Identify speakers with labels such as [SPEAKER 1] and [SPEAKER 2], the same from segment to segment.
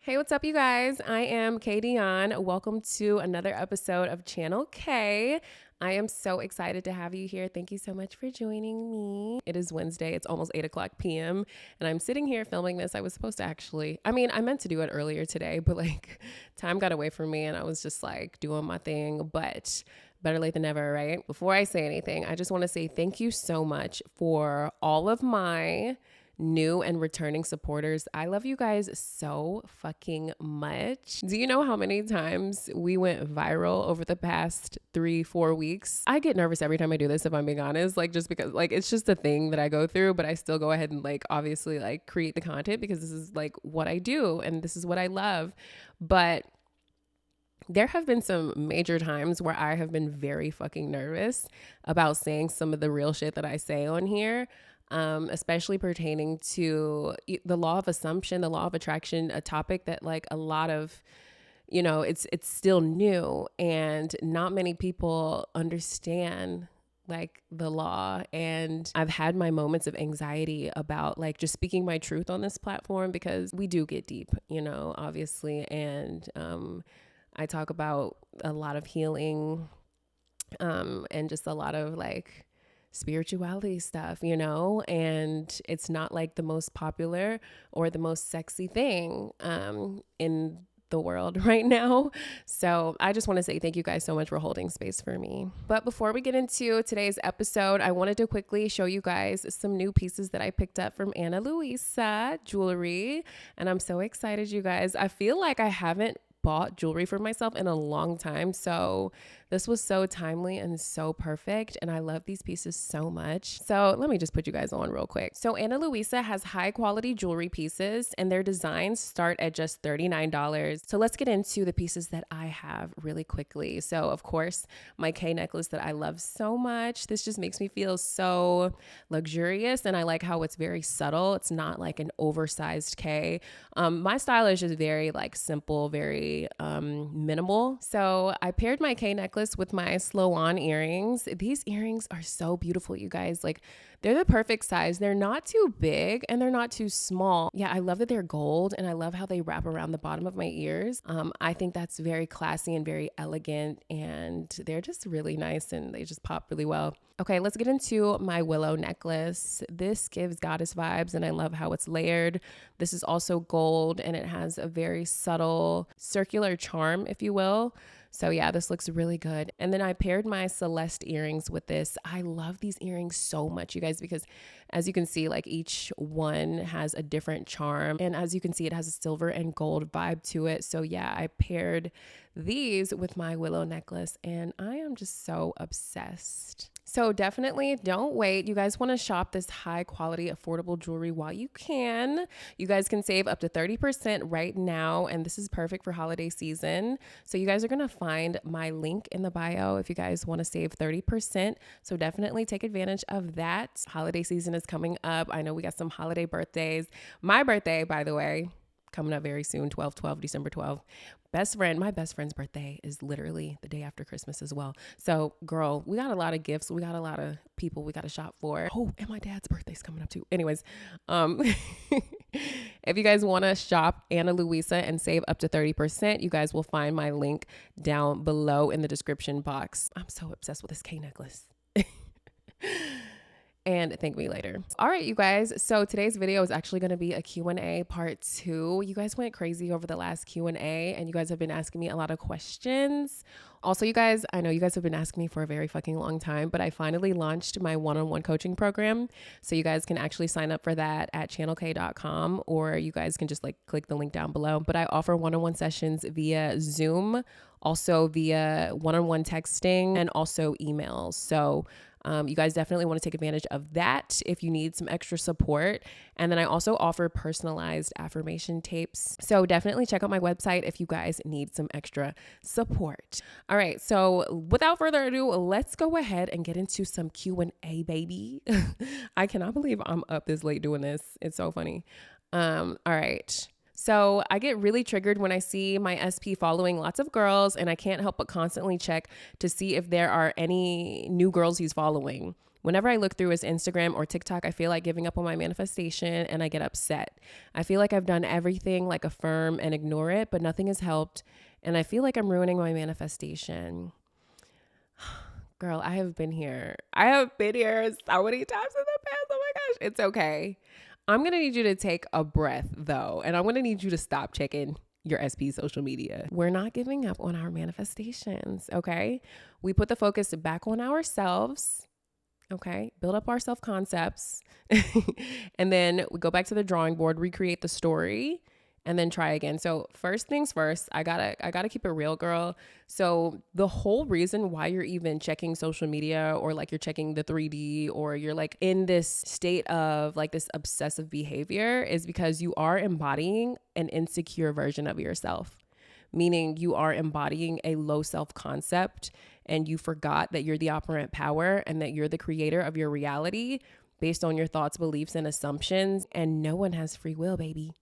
[SPEAKER 1] Hey, what's up, you guys? I am Kay Dion. Welcome to another episode of Channel K. I am so excited to have you here. Thank you so much for joining me. It is Wednesday. It's almost 8 o'clock p.m. and I'm sitting here filming this. I was supposed to I meant to do it earlier today, but time got away from me and I was just doing my thing, but better late than never, right? Before I say anything, I just want to say thank you so much for all of my new and returning supporters. I love you guys so fucking much. Do you know how many times we went viral over the past 3-4 weeks? I get nervous every time I do this, if I'm being honest, just because it's just a thing that I go through, but I still go ahead and obviously create the content because this is what I do and this is what I love. But there have been some major times where I have been very fucking nervous about saying some of the real shit that I say on here. Especially pertaining to the law of assumption, the law of attraction, a topic that a lot of, it's still new and not many people understand the law. And I've had my moments of anxiety about just speaking my truth on this platform because we do get deep, obviously. And I talk about a lot of healing and just a lot of spirituality stuff, and it's not the most popular or the most sexy thing in the world right now. So I just want to say thank you guys so much for holding space for me. But before we get into today's episode, I wanted to quickly show you guys some new pieces that I picked up from Ana Luisa Jewelry. And I'm so excited, you guys. I feel like I haven't bought jewelry for myself in a long time, so this was so timely and so perfect, and I love these pieces so much. So let me just put you guys on real quick. So Ana Luisa has high quality jewelry pieces and their designs start at just $39. So let's get into the pieces that I have really quickly. So of course, my K necklace that I love so much. This just makes me feel so luxurious, and I like how it's very subtle. It's not like an oversized K. My style is just very simple, very minimal. So I paired my K necklace with my slow on earrings. These earrings are so beautiful, you guys. They're the perfect size. They're not too big and they're not too small. Yeah, I love that they're gold and I love how they wrap around the bottom of my ears. I think that's very classy and very elegant, and they're just really nice and they just pop really well. Okay, let's get into my willow necklace. This gives goddess vibes and I love how it's layered. This is also gold and it has a very subtle circular charm, if you will. So yeah, this looks really good. And then I paired my Celeste earrings with this. I love these earrings so much, you guys, because as you can see, each one has a different charm. And as you can see, it has a silver and gold vibe to it. So yeah, I paired these with my willow necklace and I am just so obsessed. So definitely don't wait. You guys want to shop this high quality, affordable jewelry while you can. You guys can save up to 30% right now, and this is perfect for holiday season. So you guys are going to find my link in the bio if you guys want to save 30%. So definitely take advantage of that. Holiday season is coming up. I know we got some holiday birthdays. My birthday, by the way, coming up very soon, December 12th. My best friend's birthday is literally the day after Christmas as well. So girl, we got a lot of gifts. We got a lot of people we got to shop for. Oh, and my dad's birthday's coming up too. Anyways, if you guys want to shop Ana Luisa and save up to 30%, you guys will find my link down below in the description box. I'm so obsessed with this K necklace. And thank me later. All right, you guys. So today's video is actually going to be a Q&A part 2. You guys went crazy over the last Q&A and you guys have been asking me a lot of questions. Also, you guys, I know you guys have been asking me for a very fucking long time, but I finally launched my one-on-one coaching program. So you guys can actually sign up for that at heychannelkayy.com, or you guys can just click the link down below. But I offer one-on-one sessions via Zoom, also via one-on-one texting, and also emails. So you guys definitely want to take advantage of that if you need some extra support. And then I also offer personalized affirmation tapes. So definitely check out my website if you guys need some extra support. All right. So without further ado, let's go ahead and get into some Q&A, baby. I cannot believe I'm up this late doing this. It's so funny. All right. So I get really triggered when I see my SP following lots of girls, and I can't help but constantly check to see if there are any new girls he's following. Whenever I look through his Instagram or TikTok, I feel like giving up on my manifestation and I get upset. I feel like I've done everything like affirm and ignore it, but nothing has helped. And I feel like I'm ruining my manifestation. Girl, I have been here. I have been here so many times in the past. Oh my gosh, it's okay. I'm going to need you to take a breath though. And I'm going to need you to stop checking your SP social media. We're not giving up on our manifestations, okay? We put the focus back on ourselves. Okay, build up our self-concepts and then we go back to the drawing board, recreate the story, and then try again. So first things first, I gotta keep it real, girl. So the whole reason why you're even checking social media or like you're checking the 3D or you're like in this state of like this obsessive behavior is because you are embodying an insecure version of yourself. Meaning you are embodying a low self-concept and you forgot that you're the operant power and that you're the creator of your reality based on your thoughts, beliefs, and assumptions. And no one has free will, baby.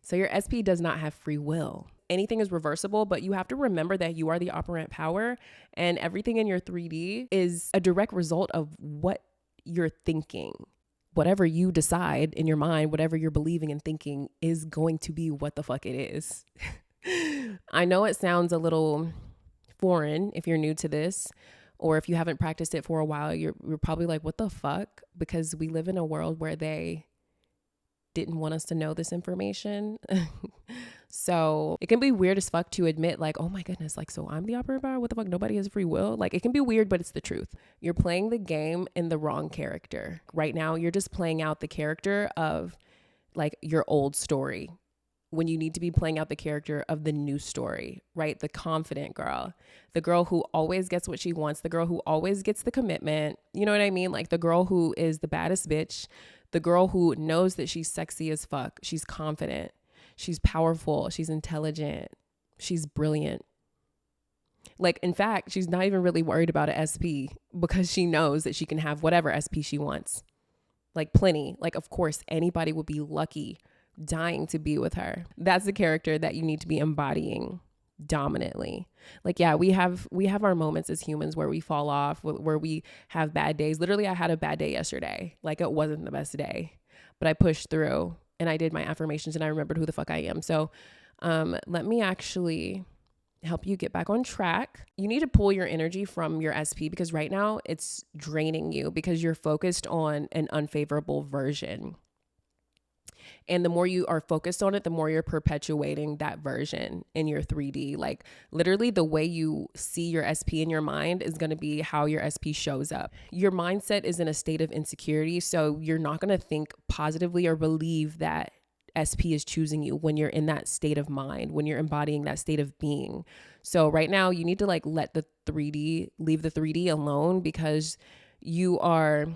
[SPEAKER 1] So your SP does not have free will. Anything is reversible, but you have to remember that you are the operant power and everything in your 3D is a direct result of what you're thinking. Whatever you decide in your mind, whatever you're believing and thinking is going to be what the fuck it is. I know it sounds a little foreign if you're new to this or if you haven't practiced it for a while, you're probably like, what the fuck? Because we live in a world where they didn't want us to know this information. So it can be weird as fuck to admit like, oh my goodness, like, so I'm the operator power? What the fuck? Nobody has free will? Like it can be weird, but it's the truth. You're playing the game in the wrong character. Right now, you're just playing out the character of like your old story when you need to be playing out the character of the new story, right? The confident girl, the girl who always gets what she wants, the girl who always gets the commitment. You know what I mean? Like the girl who is the baddest bitch, the girl who knows that she's sexy as fuck. She's confident. She's powerful. She's intelligent. She's brilliant. Like, in fact, she's not even really worried about a SP because she knows that she can have whatever SP she wants. Like plenty. Like, of course, anybody would be lucky dying to be with her. That's the character that you need to be embodying dominantly. Like, yeah, we have our moments as humans where we fall off, where we have bad days. Literally, I had a bad day yesterday. Like, it wasn't the best day, but I pushed through and I did my affirmations and I remembered who the fuck I am. So let me actually help you get back on track. You need to pull your energy from your SP because right now it's draining you because you're focused on an unfavorable version. And the more you are focused on it, the more you're perpetuating that version in your 3D. Like literally the way you see your SP in your mind is going to be how your SP shows up. Your mindset is in a state of insecurity. So you're not going to think positively or believe that SP is choosing you when you're in that state of mind, when you're embodying that state of being. So right now you need to like leave the 3D alone because you are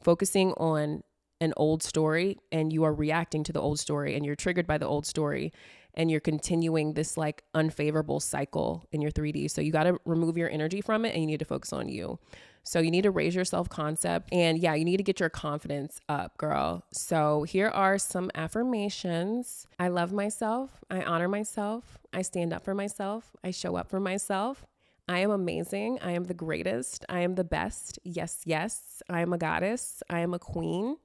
[SPEAKER 1] focusing on an old story and you are reacting to the old story and you're triggered by the old story and you're continuing this like unfavorable cycle in your 3D. So you got to remove your energy from it and you need to focus on you. So you need to raise your self-concept and yeah, you need to get your confidence up, girl. So here are some affirmations. I love myself. I honor myself. I stand up for myself. I show up for myself. I am amazing. I am the greatest. I am the best. Yes, yes. I am a goddess. I am a queen.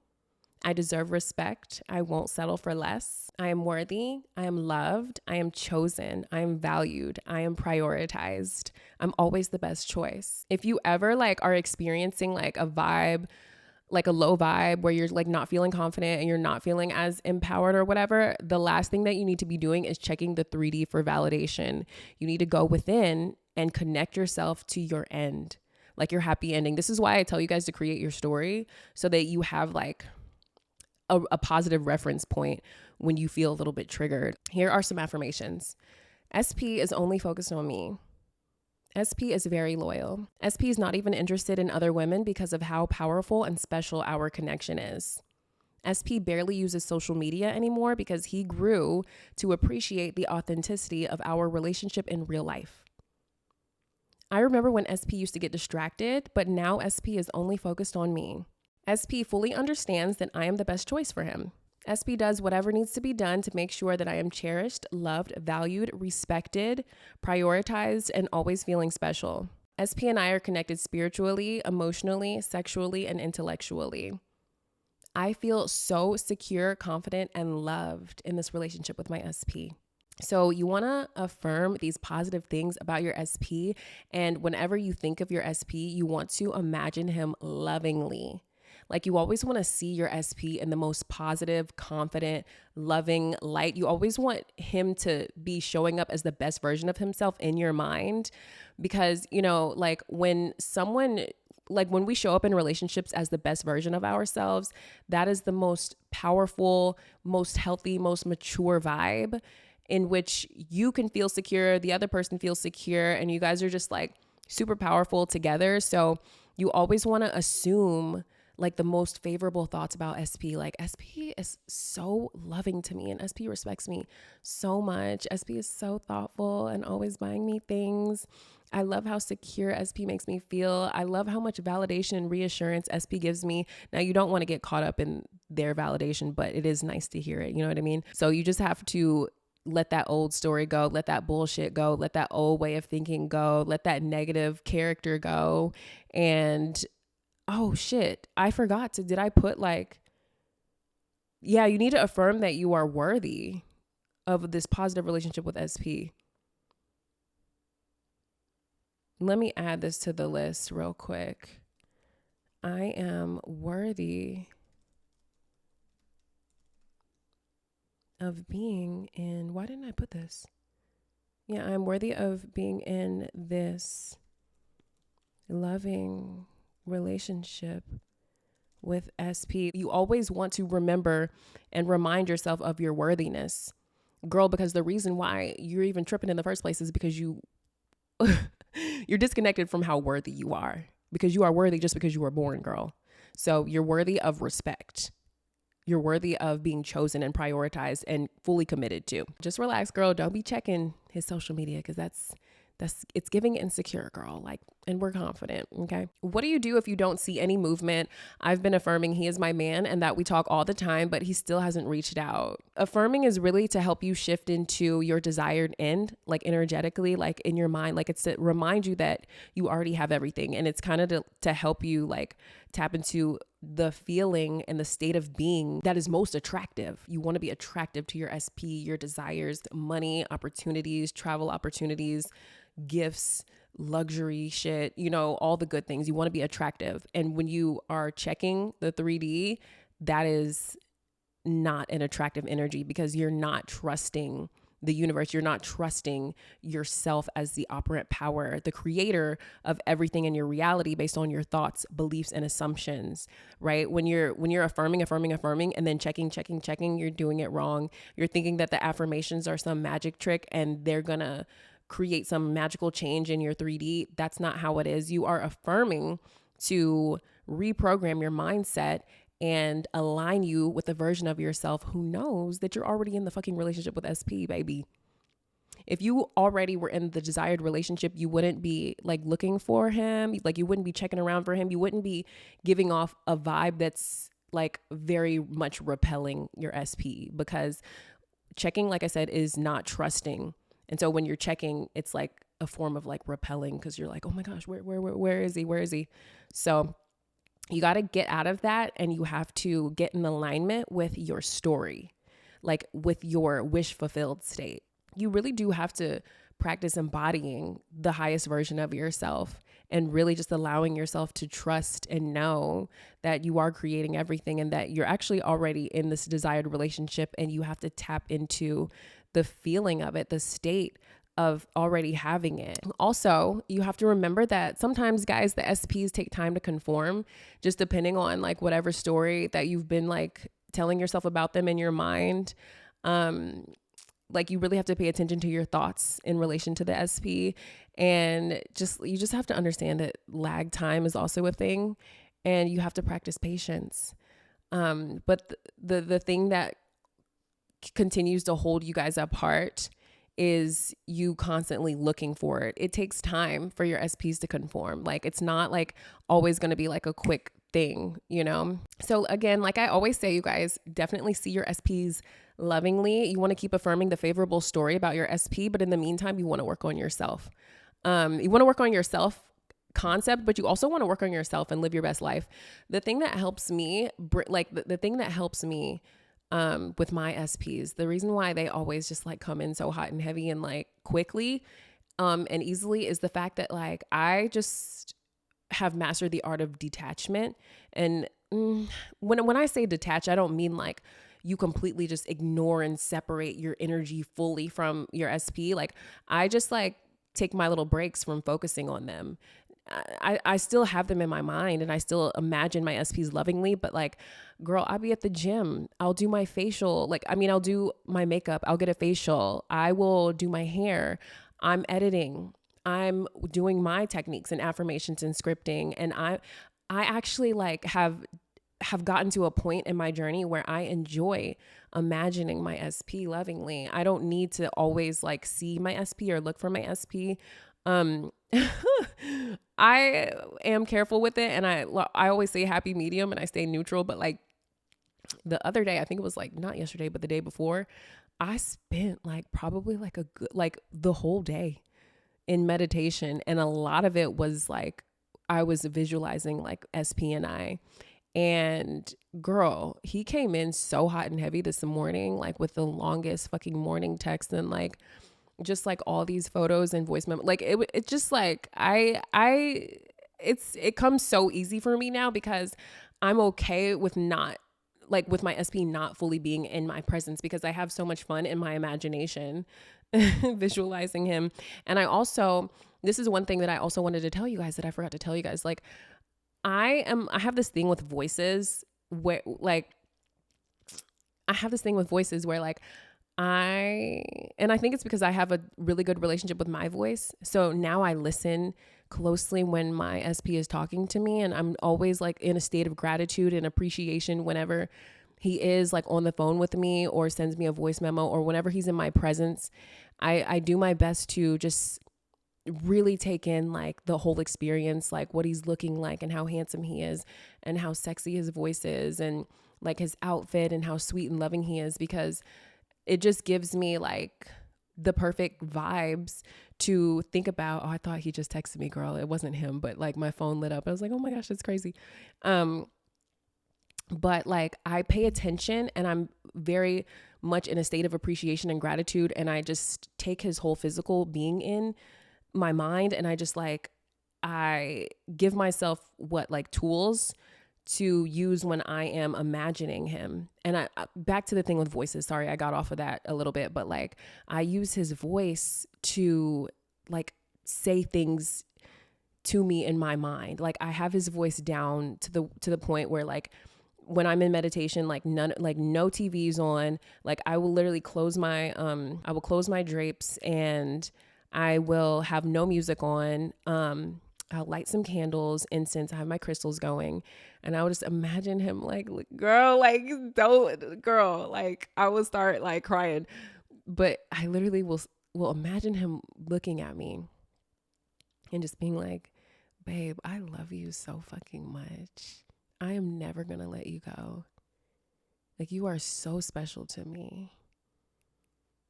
[SPEAKER 1] I deserve respect. I won't settle for less. I am worthy. I am loved. I am chosen. I am valued. I am prioritized. I'm always the best choice. If you ever like are experiencing like a vibe, like a low vibe where you're like not feeling confident and you're not feeling as empowered or whatever, the last thing that you need to be doing is checking the 3D for validation. You need to go within and connect yourself to your end, like your happy ending. This is why I tell you guys to create your story so that you have like a positive reference point when you feel a little bit triggered. Here are some affirmations. SP is only focused on me. SP is very loyal. SP is not even interested in other women because of how powerful and special our connection is. SP barely uses social media anymore because he grew to appreciate the authenticity of our relationship in real life. I remember when SP used to get distracted, but now SP is only focused on me. SP fully understands that I am the best choice for him. SP does whatever needs to be done to make sure that I am cherished, loved, valued, respected, prioritized, and always feeling special. SP and I are connected spiritually, emotionally, sexually, and intellectually. I feel so secure, confident, and loved in this relationship with my SP. So you want to affirm these positive things about your SP. And whenever you think of your SP, you want to imagine him lovingly. Like you always want to see your SP in the most positive, confident, loving light. You always want him to be showing up as the best version of himself in your mind. Because, you know, like when we show up in relationships as the best version of ourselves, that is the most powerful, most healthy, most mature vibe in which you can feel secure, the other person feels secure, and you guys are just like super powerful together. So you always want to assume like the most favorable thoughts about SP. Like SP is so loving to me and SP respects me so much. SP is so thoughtful and always buying me things. I love how secure SP makes me feel. I love how much validation and reassurance SP gives me. Now, you don't want to get caught up in their validation, but it is nice to hear it. You know what I mean? So you just have to let that old story go, let that bullshit go, let that old way of thinking go, let that negative character go. And oh shit, I forgot to, did I put like, yeah, you need to affirm that you are worthy of this positive relationship with SP. Let me add this to the list real quick. I am worthy of being in, why didn't I put this? Yeah, I'm worthy of being in this loving relationship with SP. You always want to remember and remind yourself of your worthiness, girl, because the reason why you're even tripping in the first place is because you're disconnected from how worthy you are, because you are worthy just because you were born, girl. So you're worthy of respect. You're worthy of being chosen and prioritized and fully committed to. Just relax, girl. Don't be checking his social media because that's it's giving insecure, girl. Like, and we're confident. Okay. What do you do if you don't see any movement? I've been affirming he is my man and that we talk all the time, but he still hasn't reached out. Affirming is really to help you shift into your desired end, like energetically, like in your mind. Like it's to remind you that you already have everything. And it's kind of to help you like tap into the feeling and the state of being that is most attractive. You want to be attractive to your SP, your desires, money, opportunities, travel opportunities, gifts, luxury shit, you know, all the good things. You want to be attractive. And when you are checking the 3D, that is not an attractive energy because you're not trusting the universe. You're not trusting yourself as the operant power, the creator of everything in your reality based on your thoughts, beliefs, and assumptions, right? When you're affirming, and then checking, you're doing it wrong. You're thinking that the affirmations are some magic trick and they're gonna create some magical change in your 3D. That's not how it is. You are affirming to reprogram your mindset and align you with a version of yourself who knows that you're already in the fucking relationship with SP, baby. If you already were in the desired relationship, you wouldn't be like looking for him. Like you wouldn't be checking around for him. You wouldn't be giving off a vibe that's like very much repelling your SP, because checking, like I said, is not trusting. And so when you're checking, it's like a form of like repelling because you're like, oh my gosh, where is he? Where is he? So you got to get out of that and you have to get in alignment with your story, like with your wish fulfilled state. You really do have to practice embodying the highest version of yourself and really just allowing yourself to trust and know that you are creating everything and that you're actually already in this desired relationship, and you have to tap into the feeling of it, the state of already having it. Also, you have to remember that sometimes, guys, the SPs take time to conform, just depending on like whatever story that you've been like telling yourself about them in your mind. Like you really have to pay attention to your thoughts in relation to the SP, and you just have to understand that lag time is also a thing, and you have to practice patience. But the thing that continues to hold you guys apart is you constantly looking for it. It takes time for your SPs to conform. Like it's not like always going to be like a quick thing, you know? So again, like I always say, you guys definitely see your SPs lovingly. You want to keep affirming the favorable story about your SP, but in the meantime, you want to work on yourself. You want to work on yourself concept, but you also want to work on yourself and live your best life. The thing that helps me, the thing that helps me with my SPs, the reason why they always just like come in so hot and heavy and like quickly and easily is the fact that like I just have mastered the art of detachment. And when I say detach, I don't mean like you completely just ignore and separate your energy fully from your SP. Like I just like take my little breaks from focusing on them. I still have them in my mind and I still imagine my SPs lovingly, but like, girl, I'll be at the gym. I'll do my facial. I'll do my makeup. I'll get a facial. I will do my hair. I'm editing. I'm doing my techniques and affirmations and scripting. And I actually like have gotten to a point in my journey where I enjoy imagining my SP lovingly. I don't need to always like see my SP or look for my SP. I am careful with it, and I always say happy medium and I stay neutral, but like the other day, I think it was like not yesterday, but the day before, I spent like probably like a good, like the whole day in meditation. And a lot of it was like, I was visualizing like SP and I. And girl, he came in so hot and heavy this morning, like with the longest fucking morning text and like just like all these photos and voice memo. Like it's just like it comes so easy for me now because I'm okay with not like with my SP not fully being in my presence because I have so much fun in my imagination visualizing him. And this is one thing that I also wanted to tell you guys that I forgot to tell you guys. Like I have this thing with voices where like I think it's because I have a really good relationship with my voice. So now I listen closely when my SP is talking to me, and I'm always like in a state of gratitude and appreciation whenever he is like on the phone with me or sends me a voice memo or whenever he's in my presence. I do my best to just really take in like the whole experience, like what he's looking like and how handsome he is and how sexy his voice is and like his outfit and how sweet and loving he is, because it just gives me like the perfect vibes to think about. Oh, I thought he just texted me, girl. It wasn't him, but like my phone lit up. I was like, oh my gosh, that's crazy. But like I pay attention and I'm very much in a state of appreciation and gratitude. And I just take his whole physical being in my mind. And I just like, I give myself tools to use when I am imagining him. And I back to the thing with voices. Sorry, I got off of that a little bit, but like I use his voice to like say things to me in my mind. Like I have his voice down to the point where like when I'm in meditation, like no TV's on, like I will literally close my drapes and I will have no music on. I'll light some candles, incense. I have my crystals going, and I would just imagine him like, girl, like don't, girl, like I will start like crying, but I literally will imagine him looking at me and just being like, babe, I love you so fucking much. I am never gonna let you go. Like you are so special to me.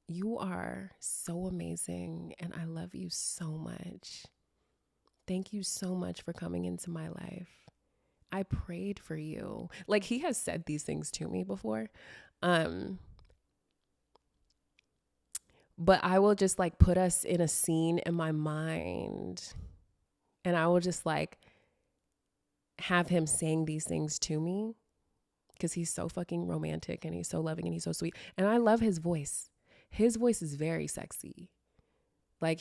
[SPEAKER 1] You are so amazing, and I love you so much. Thank you so much for coming into my life. I prayed for you. Like he has said these things to me before. But I will just like put us in a scene in my mind, and I will just like have him saying these things to me because he's so fucking romantic and he's so loving and he's so sweet. And I love his voice. His voice is very sexy. Like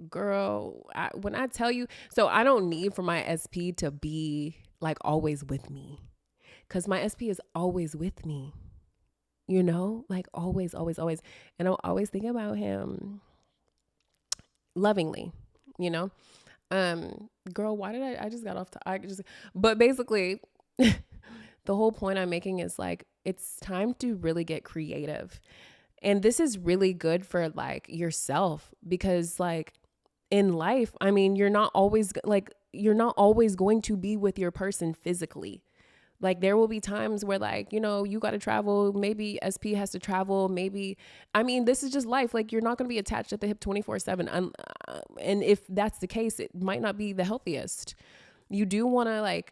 [SPEAKER 1] girl, when I tell you, so I don't need for my SP to be like always with me, because my SP is always with me, you know, like always, always, always. And I'll always think about him lovingly, you know? Girl, why did I just got off but basically the whole point I'm making is like, it's time to really get creative. And this is really good for like yourself, because like in life, I mean, you're not always going to be with your person physically. Like there will be times where like, you know, you got to travel, maybe SP has to travel, maybe, I mean, this is just life. Like you're not going to be attached at the hip 24/7. And if that's the case, it might not be the healthiest. You do want to like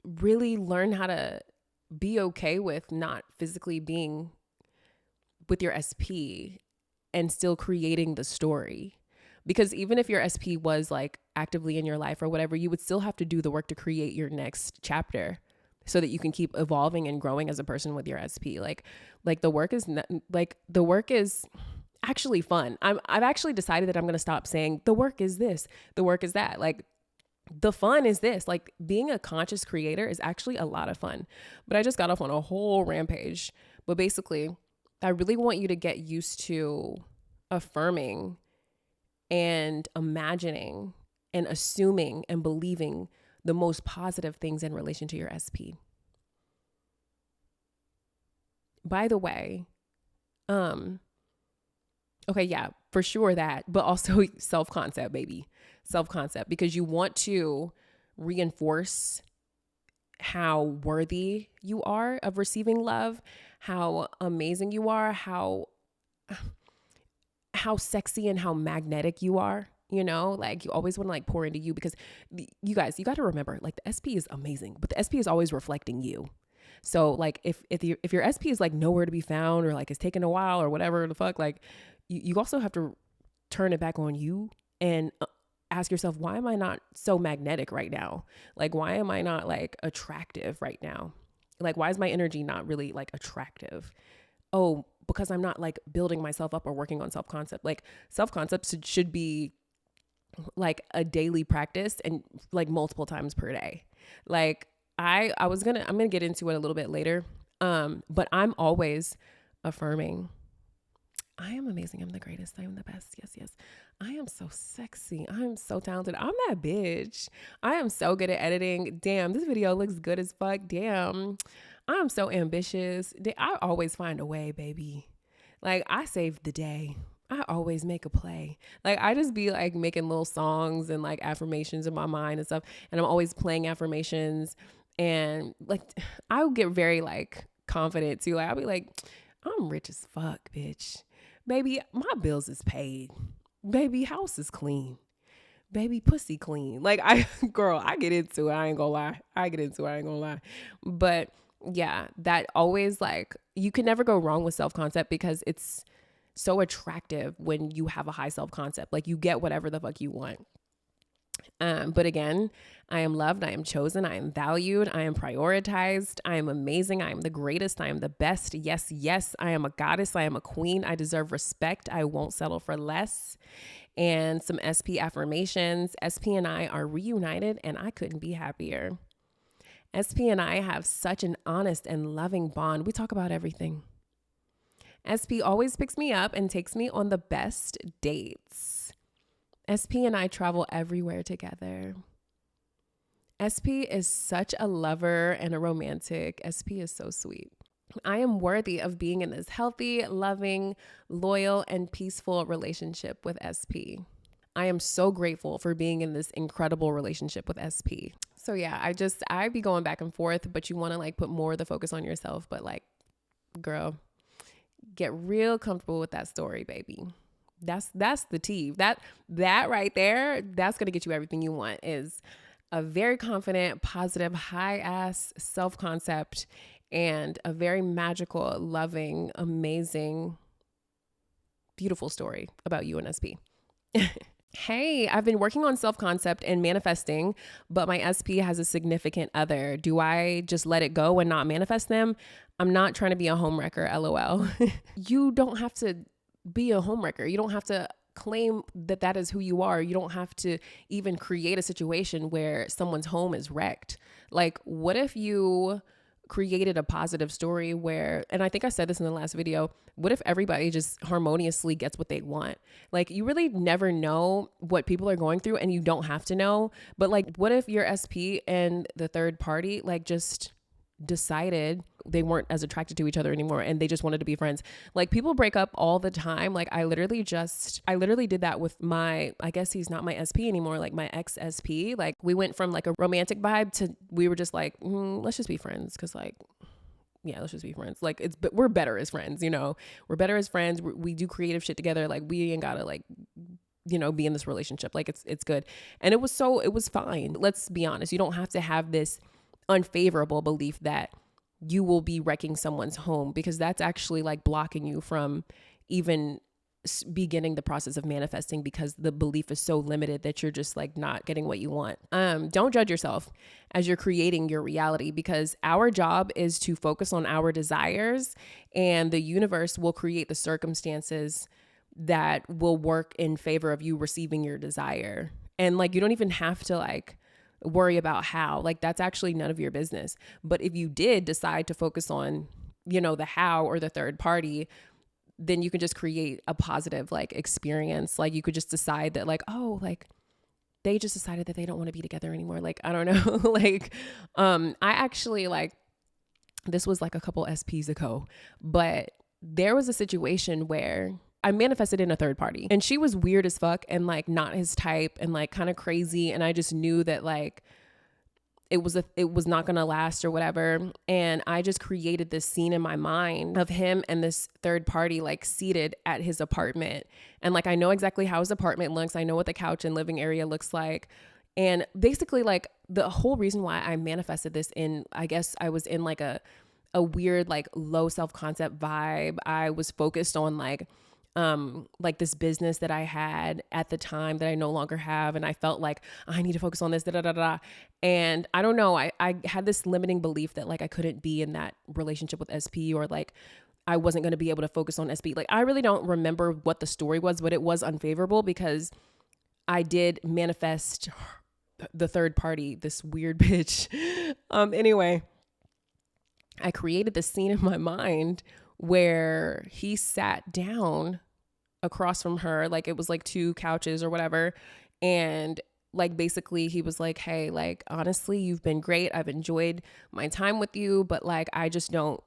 [SPEAKER 1] really learn how to be okay with not physically being with your SP and still creating the story. Because even if your SP was like actively in your life or whatever, you would still have to do the work to create your next chapter so that you can keep evolving and growing as a person with your SP. Like the work is the work is actually fun. I've actually decided that I'm going to stop saying the work is this, the work is that. Like the fun is this. Like being a conscious creator is actually a lot of fun. But I just got off on a whole rampage. But basically, I really want you to get used to affirming and imagining and assuming and believing the most positive things in relation to your SP. By the way, okay, yeah, for sure that, but also self-concept, baby. Self-concept, because you want to reinforce how worthy you are of receiving love, how amazing you are, how sexy and how magnetic you are. You know, like you always want to like pour into you, because you guys, you got to remember, like the SP is amazing, but the SP is always reflecting you. So like if your SP is like nowhere to be found, or like it's taken a while or whatever the fuck, like you also have to turn it back on you and ask yourself, why am I not so magnetic right now? Like, why am I not like attractive right now? Like, why is my energy not really like attractive? Oh, because I'm not like building myself up or working on self-concept. Like self-concept should be like a daily practice and like multiple times per day. Like I'm going to get into it a little bit later. But I'm always affirming. I am amazing. I'm the greatest. I am the best. Yes, yes. I am so sexy. I am so talented. I'm that bitch. I am so good at editing. Damn, this video looks good as fuck. Damn, I'm so ambitious. I always find a way, baby. Like I save the day. I always make a play. Like I just be like making little songs and like affirmations in my mind and stuff. And I'm always playing affirmations. And like, I'll get very like confident too. Like I'll be like, I'm rich as fuck, bitch. Baby, my bills is paid. Baby, house is clean. Baby, pussy clean. Like I get into it. I ain't gonna lie. But yeah, that always like, you can never go wrong with self-concept because it's so attractive when you have a high self-concept. Like you get whatever the fuck you want. But again, I am loved. I am chosen. I am valued. I am prioritized. I am amazing. I am the greatest. I am the best. Yes, yes. I am a goddess. I am a queen. I deserve respect. I won't settle for less. And some SP affirmations. SP and I are reunited and I couldn't be happier. SP and I have such an honest and loving bond. We talk about everything. SP always picks me up and takes me on the best dates. SP and I travel everywhere together. SP is such a lover and a romantic. SP is so sweet. I am worthy of being in this healthy, loving, loyal, and peaceful relationship with SP. I am so grateful for being in this incredible relationship with SP. So yeah, I be going back and forth, but you want to like put more of the focus on yourself. But like, girl, get real comfortable with that story, baby. That's the tea. That right there, that's going to get you everything you want, is a very confident, positive, high ass self-concept and a very magical, loving, amazing, beautiful story about you and SP. Hey, I've been working on self-concept and manifesting, but my SP has a significant other. Do I just let it go and not manifest them? I'm not trying to be a homewrecker, LOL. You don't have to be a homewrecker. You don't have to claim that is who you are. You don't have to even create a situation where someone's home is wrecked. Like, what if you created a positive story where, and I think I said this in the last video, what if everybody just harmoniously gets what they want? Like, you really never know what people are going through, and you don't have to know. But like, what if your SP and the third party like just decided they weren't as attracted to each other anymore and they just wanted to be friends. Like, people break up all the time. Like, I literally did that with I guess he's not my SP anymore, like my ex SP. Like, we went from like a romantic vibe to, we were just like, let's just be friends. Cause like, yeah, let's just be friends. Like, but we're better as friends, we're better as friends. We do creative shit together. Like, we ain't gotta like, be in this relationship. Like, it's good. And it was fine. Let's be honest. You don't have to have this unfavorable belief that you will be wrecking someone's home, because that's actually like blocking you from even beginning the process of manifesting, because the belief is so limited that you're just like not getting what you want. Don't judge yourself as you're creating your reality, because our job is to focus on our desires, and the universe will create the circumstances that will work in favor of you receiving your desire. And like, you don't even have to like worry about how, like, that's actually none of your business. But if you did decide to focus on, the how or the third party, then you can just create a positive like experience. Like, you could just decide that like, oh, like they just decided that they don't want to be together anymore. Like, I don't know. Like, I actually, like, this was like a couple SPs ago, but there was a situation where I manifested in a third party, and she was weird as fuck and like not his type and like kind of crazy. And I just knew that like it was not going to last or whatever. And I just created this scene in my mind of him and this third party like seated at his apartment. And like, I know exactly how his apartment looks. I know what the couch and living area looks like. And basically, like, the whole reason why I manifested this I guess I was in like a weird, like, low self-concept vibe. I was focused on like this business that I had at the time that I no longer have. And I felt like I need to focus on this, da, da, da, da. And I don't know, I had this limiting belief that like I couldn't be in that relationship with SP, or like I wasn't going to be able to focus on SP. Like, I really don't remember what the story was, but it was unfavorable because I did manifest the third party, this weird bitch. Anyway, I created this scene in my mind where he sat down across from her, like it was like two couches or whatever, and like basically he was like, hey, like, honestly, you've been great, I've enjoyed my time with you, but like I just don't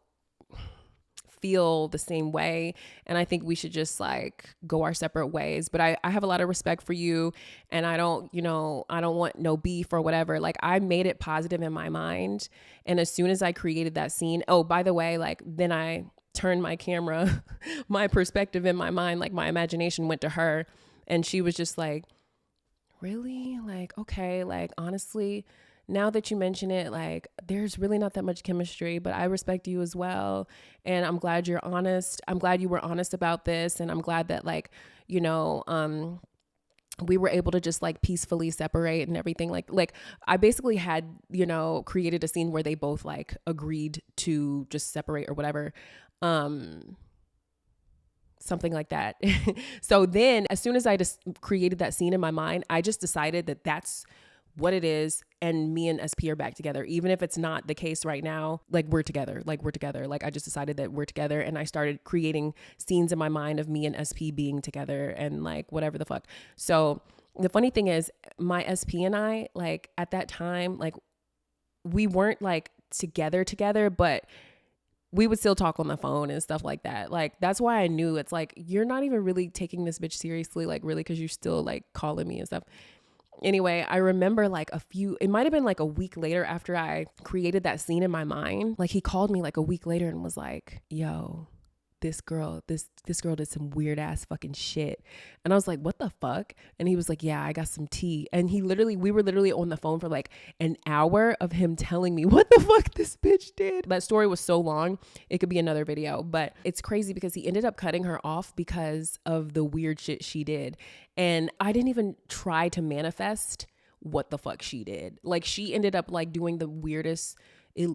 [SPEAKER 1] feel the same way, and I think we should just like go our separate ways. But I have a lot of respect for you, and I don't want no beef or whatever. Like, I made it positive in my mind. And as soon as I created that scene, oh, by the way, like, then I turned my camera, my perspective in my mind, like my imagination went to her, and she was just like, really? Like, okay, like, honestly, now that you mention it, like, there's really not that much chemistry, but I respect you as well. And I'm glad you're honest. I'm glad you were honest about this. And I'm glad that, like, we were able to just like peacefully separate and everything. Like I basically had, created a scene where they both like agreed to just separate or whatever. Something like that. So then as soon as I just created that scene in my mind, I just decided that that's what it is. And me and SP are back together. Even if it's not the case right now, like, we're together. Like, I just decided that we're together, and I started creating scenes in my mind of me and SP being together and like whatever the fuck. So the funny thing is, my SP and I, like, at that time, like, we weren't like together, but we would still talk on the phone and stuff like that. Like, that's why I knew it's like, you're not even really taking this bitch seriously, like, really, because you're still like calling me and stuff. Anyway, I remember like it might've been like a week later after I created that scene in my mind, like, he called me like a week later and was like, yo, this girl did some weird ass fucking shit. And I was like, what the fuck? And he was like, yeah, I got some tea. And we were literally on the phone for like an hour of him telling me what the fuck this bitch did. That story was so long, it could be another video, but it's crazy because he ended up cutting her off because of the weird shit she did. And I didn't even try to manifest what the fuck she did. Like, she ended up like doing the weirdest,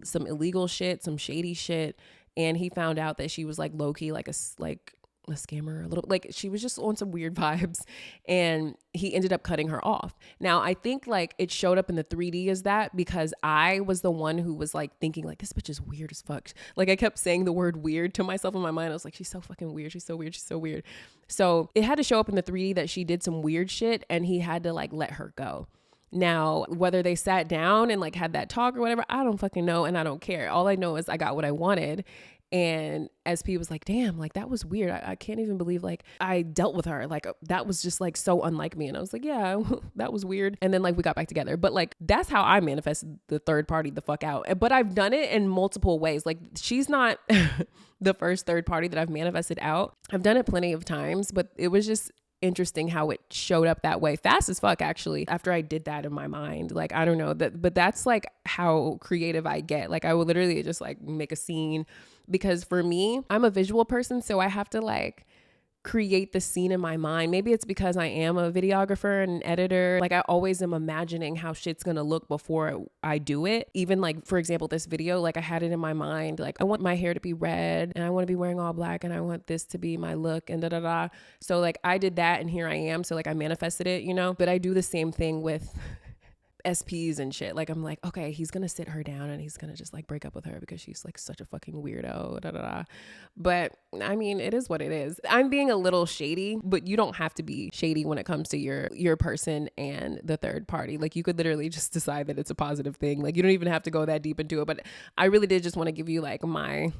[SPEAKER 1] some illegal shit, some shady shit. And he found out that she was like low-key like a scammer, a little, like, she was just on some weird vibes, and he ended up cutting her off. Now, I think like it showed up in the 3D as that because I was the one who was like thinking like, this bitch is weird as fuck. Like, I kept saying the word weird to myself in my mind. I was like, she's so fucking weird. She's so weird. She's so weird. So it had to show up in the 3D that she did some weird shit, and he had to like let her go. Now, whether they sat down and like had that talk or whatever, I don't fucking know. And I don't care. All I know is I got what I wanted. And SP was like, damn, like that was weird. I can't even believe like I dealt with her. Like that was just like so unlike me. And I was like, yeah, that was weird. And then like we got back together. But like that's how I manifested the third party the fuck out. But I've done it in multiple ways. Like she's not the first third party that I've manifested out. I've done it plenty of times, but it was just interesting how it showed up that way fast as fuck actually after I did that in my mind. Like I don't know that, but that's like how creative I get. Like I will literally just like make a scene, because for me, I'm a visual person, so I have to like create the scene in my mind. Maybe it's because I am a videographer and an editor. Like I always am imagining how shit's gonna look before I do it. Even like, for example, this video, like I had it in my mind, like I want my hair to be red and I want to be wearing all black and I want this to be my look and da da da. So like I did that and here I am. So like I manifested it, you know, but I do the same thing with SPs and shit. Like I'm like, okay, he's gonna sit her down and he's gonna just like break up with her because she's like such a fucking weirdo, da da da. But I mean, it is what it is. I'm being a little shady, but you don't have to be shady when it comes to your person and the third party. Like you could literally just decide that it's a positive thing. Like you don't even have to go that deep into it. But I really did just want to give you like my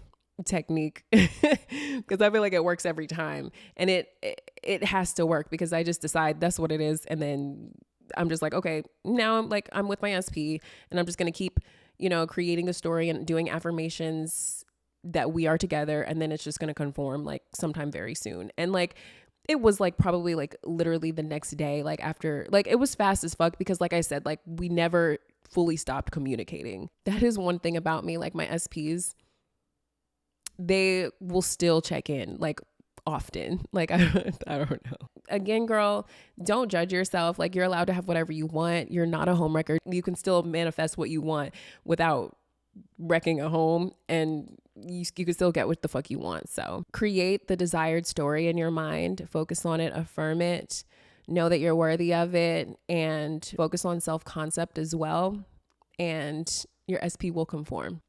[SPEAKER 1] technique because I feel like it works every time, and it has to work because I just decide that's what it is, and then I'm just like, okay, now I'm with my SP and I'm just going to keep, you know, creating the story and doing affirmations that we are together. And then it's just going to conform like sometime very soon. And like, it was like probably like literally the next day, like after, like it was fast as fuck because like I said, like we never fully stopped communicating. That is one thing about me. Like my SPs, they will still check in like often. Like I don't know. Again, girl, don't judge yourself. Like you're allowed to have whatever you want. You're not a homewrecker. You can still manifest what you want without wrecking a home, and you can still get what the fuck you want. So create the desired story in your mind, focus on it, affirm it, know that you're worthy of it, and focus on self-concept as well. And your SP will conform.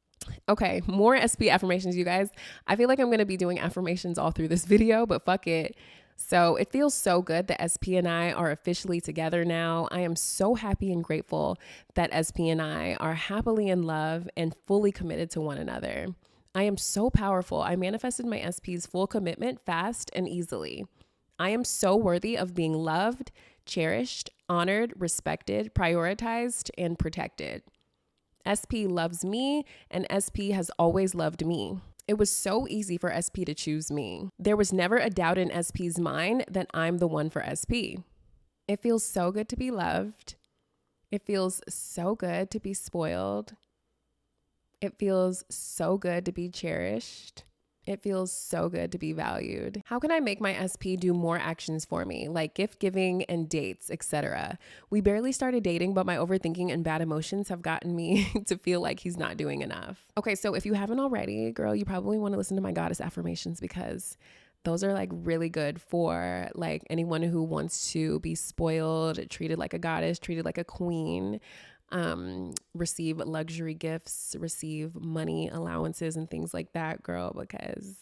[SPEAKER 1] Okay, more SP affirmations, you guys. I feel like I'm going to be doing affirmations all through this video, but fuck it. So it feels so good that SP and I are officially together now. I am so happy and grateful that SP and I are happily in love and fully committed to one another. I am so powerful. I manifested my SP's full commitment fast and easily. I am so worthy of being loved, cherished, honored, respected, prioritized, and protected. SP loves me, and SP has always loved me. It was so easy for SP to choose me. There was never a doubt in SP's mind that I'm the one for SP. It feels so good to be loved. It feels so good to be spoiled. It feels so good to be cherished. It feels so good to be valued. How can I make my SP do more actions for me, like gift giving and dates, etc.? We barely started dating, but my overthinking and bad emotions have gotten me to feel like he's not doing enough. Okay, so if you haven't already, girl, you probably want to listen to my goddess affirmations because those are like really good for like anyone who wants to be spoiled, treated like a goddess, treated like a queen, receive luxury gifts, receive money allowances and things like that, girl, because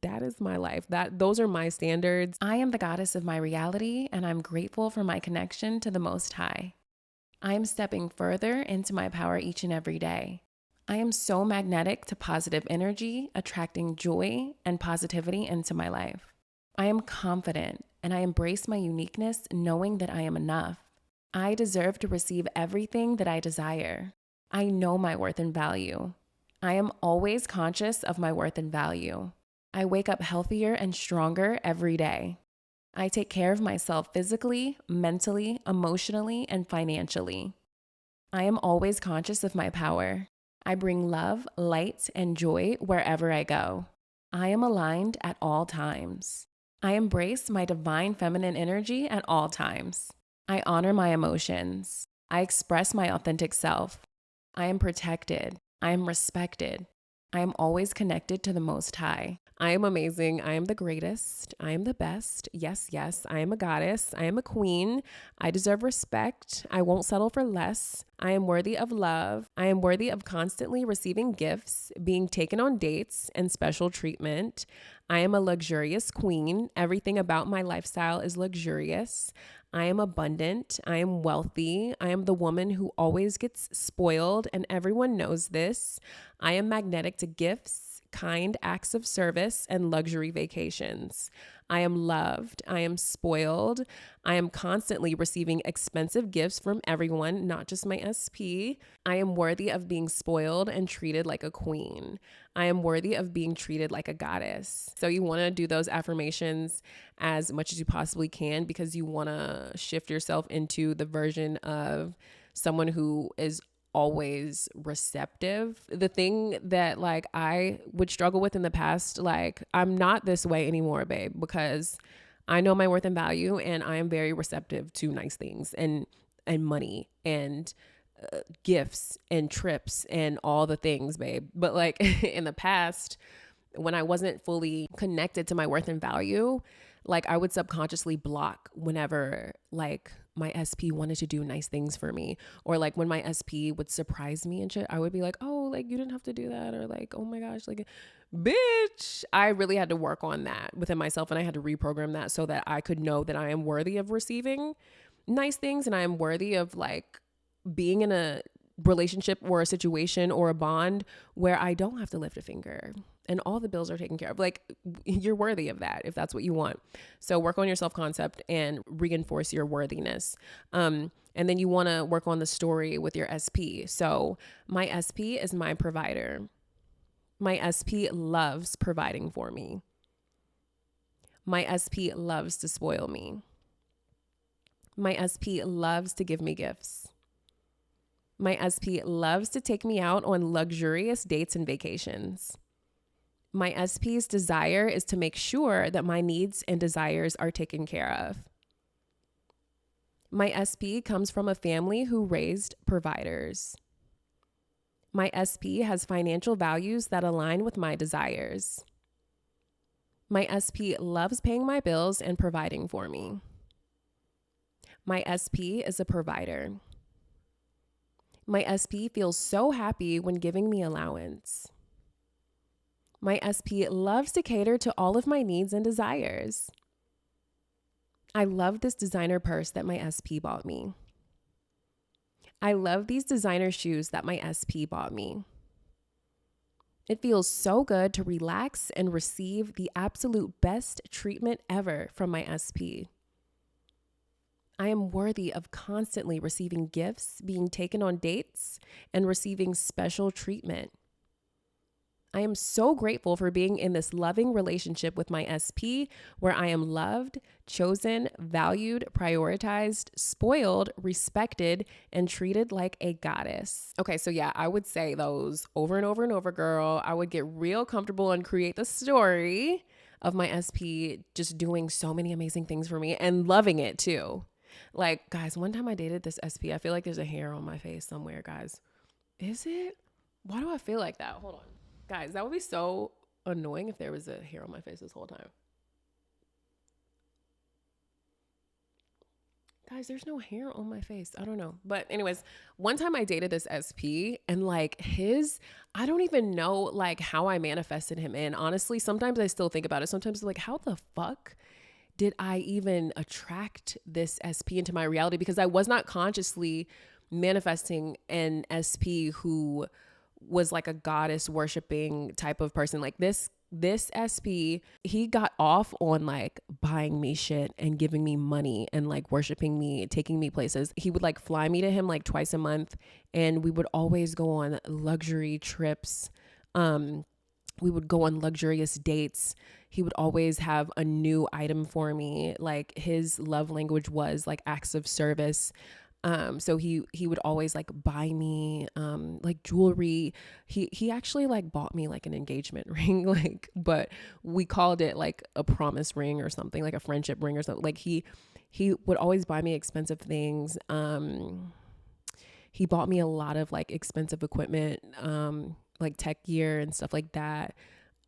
[SPEAKER 1] that is my life. Those are my standards. I am the goddess of my reality, and I'm grateful for my connection to the Most High. I am stepping further into my power each and every day. I am so magnetic to positive energy, attracting joy and positivity into my life. I am confident and I embrace my uniqueness, knowing that I am enough. I deserve to receive everything that I desire. I know my worth and value. I am always conscious of my worth and value. I wake up healthier and stronger every day. I take care of myself physically, mentally, emotionally, and financially. I am always conscious of my power. I bring love, light, and joy wherever I go. I am aligned at all times. I embrace my divine feminine energy at all times. I honor my emotions. I express my authentic self. I am protected. I am respected. I am always connected to the Most High. I am amazing. I am the greatest. I am the best. Yes, yes. I am a goddess. I am a queen. I deserve respect. I won't settle for less. I am worthy of love. I am worthy of constantly receiving gifts, being taken on dates, and special treatment. I am a luxurious queen. Everything about my lifestyle is luxurious. I am abundant. I am wealthy. I am the woman who always gets spoiled, and everyone knows this. I am magnetic to gifts, kind acts of service, and luxury vacations. I am loved. I am spoiled. I am constantly receiving expensive gifts from everyone, not just my SP. I am worthy of being spoiled and treated like a queen. I am worthy of being treated like a goddess. So you want to do those affirmations as much as you possibly can, because you want to shift yourself into the version of someone who is always receptive. The thing that like I would struggle with in the past, like I'm not this way anymore, babe, because I know my worth and value, and I am very receptive to nice things and money and gifts and trips and all the things, babe. But like in the past, when I wasn't fully connected to my worth and value, like I would subconsciously block whenever like my SP wanted to do nice things for me, or like when my SP would surprise me and shit, I would be like, oh, like you didn't have to do that, or like, oh my gosh, like bitch. I really had to work on that within myself, and I had to reprogram that so that I could know that I am worthy of receiving nice things, and I am worthy of like being in a relationship or a situation or a bond where I don't have to lift a finger and all the bills are taken care of. Like you're worthy of that if that's what you want. So work on your self-concept and reinforce your worthiness. And then you want to work on the story with your SP. So my SP is my provider. My SP loves providing for me. My SP loves to spoil me. My SP loves to give me gifts. My SP loves to take me out on luxurious dates and vacations. My SP's desire is to make sure that my needs and desires are taken care of. My SP comes from a family who raised providers. My SP has financial values that align with my desires. My SP loves paying my bills and providing for me. My SP is a provider. My SP feels so happy when giving me allowance. My SP loves to cater to all of my needs and desires. I love this designer purse that my SP bought me. I love these designer shoes that my SP bought me. It feels so good to relax and receive the absolute best treatment ever from my SP. I am worthy of constantly receiving gifts, being taken on dates, and receiving special treatment. I am so grateful for being in this loving relationship with my SP where I am loved, chosen, valued, prioritized, spoiled, respected, and treated like a goddess. Okay, so yeah, I would say those over and over and over, girl. I would get real comfortable and create the story of my SP just doing so many amazing things for me and loving it too. Like, guys, one time I dated this SP. I feel like there's a hair on my face somewhere, guys. Is it? Why do I feel like that? Hold on. Guys, that would be so annoying if there was a hair on my face this whole time. Guys, there's no hair on my face. I don't know. But anyways, one time I dated this SP and like I don't even know like how I manifested him in. Honestly, sometimes I still think about it. Sometimes like, how the fuck did I even attract this SP into my reality? Because I was not consciously manifesting an SP who was like a goddess worshiping type of person. Like this SP, he got off on like buying me shit and giving me money and like worshiping me, taking me places. He would like fly me to him like twice a month, and we would always go on luxury trips. We would go on luxurious dates. He would always have a new item for me. Like his love language was like acts of service. So he would always like buy me like jewelry. He actually like bought me like an engagement ring, like, but we called it like a promise ring or something, like a friendship ring or something. Like he would always buy me expensive things. He bought me a lot of like expensive equipment, like tech gear and stuff like that.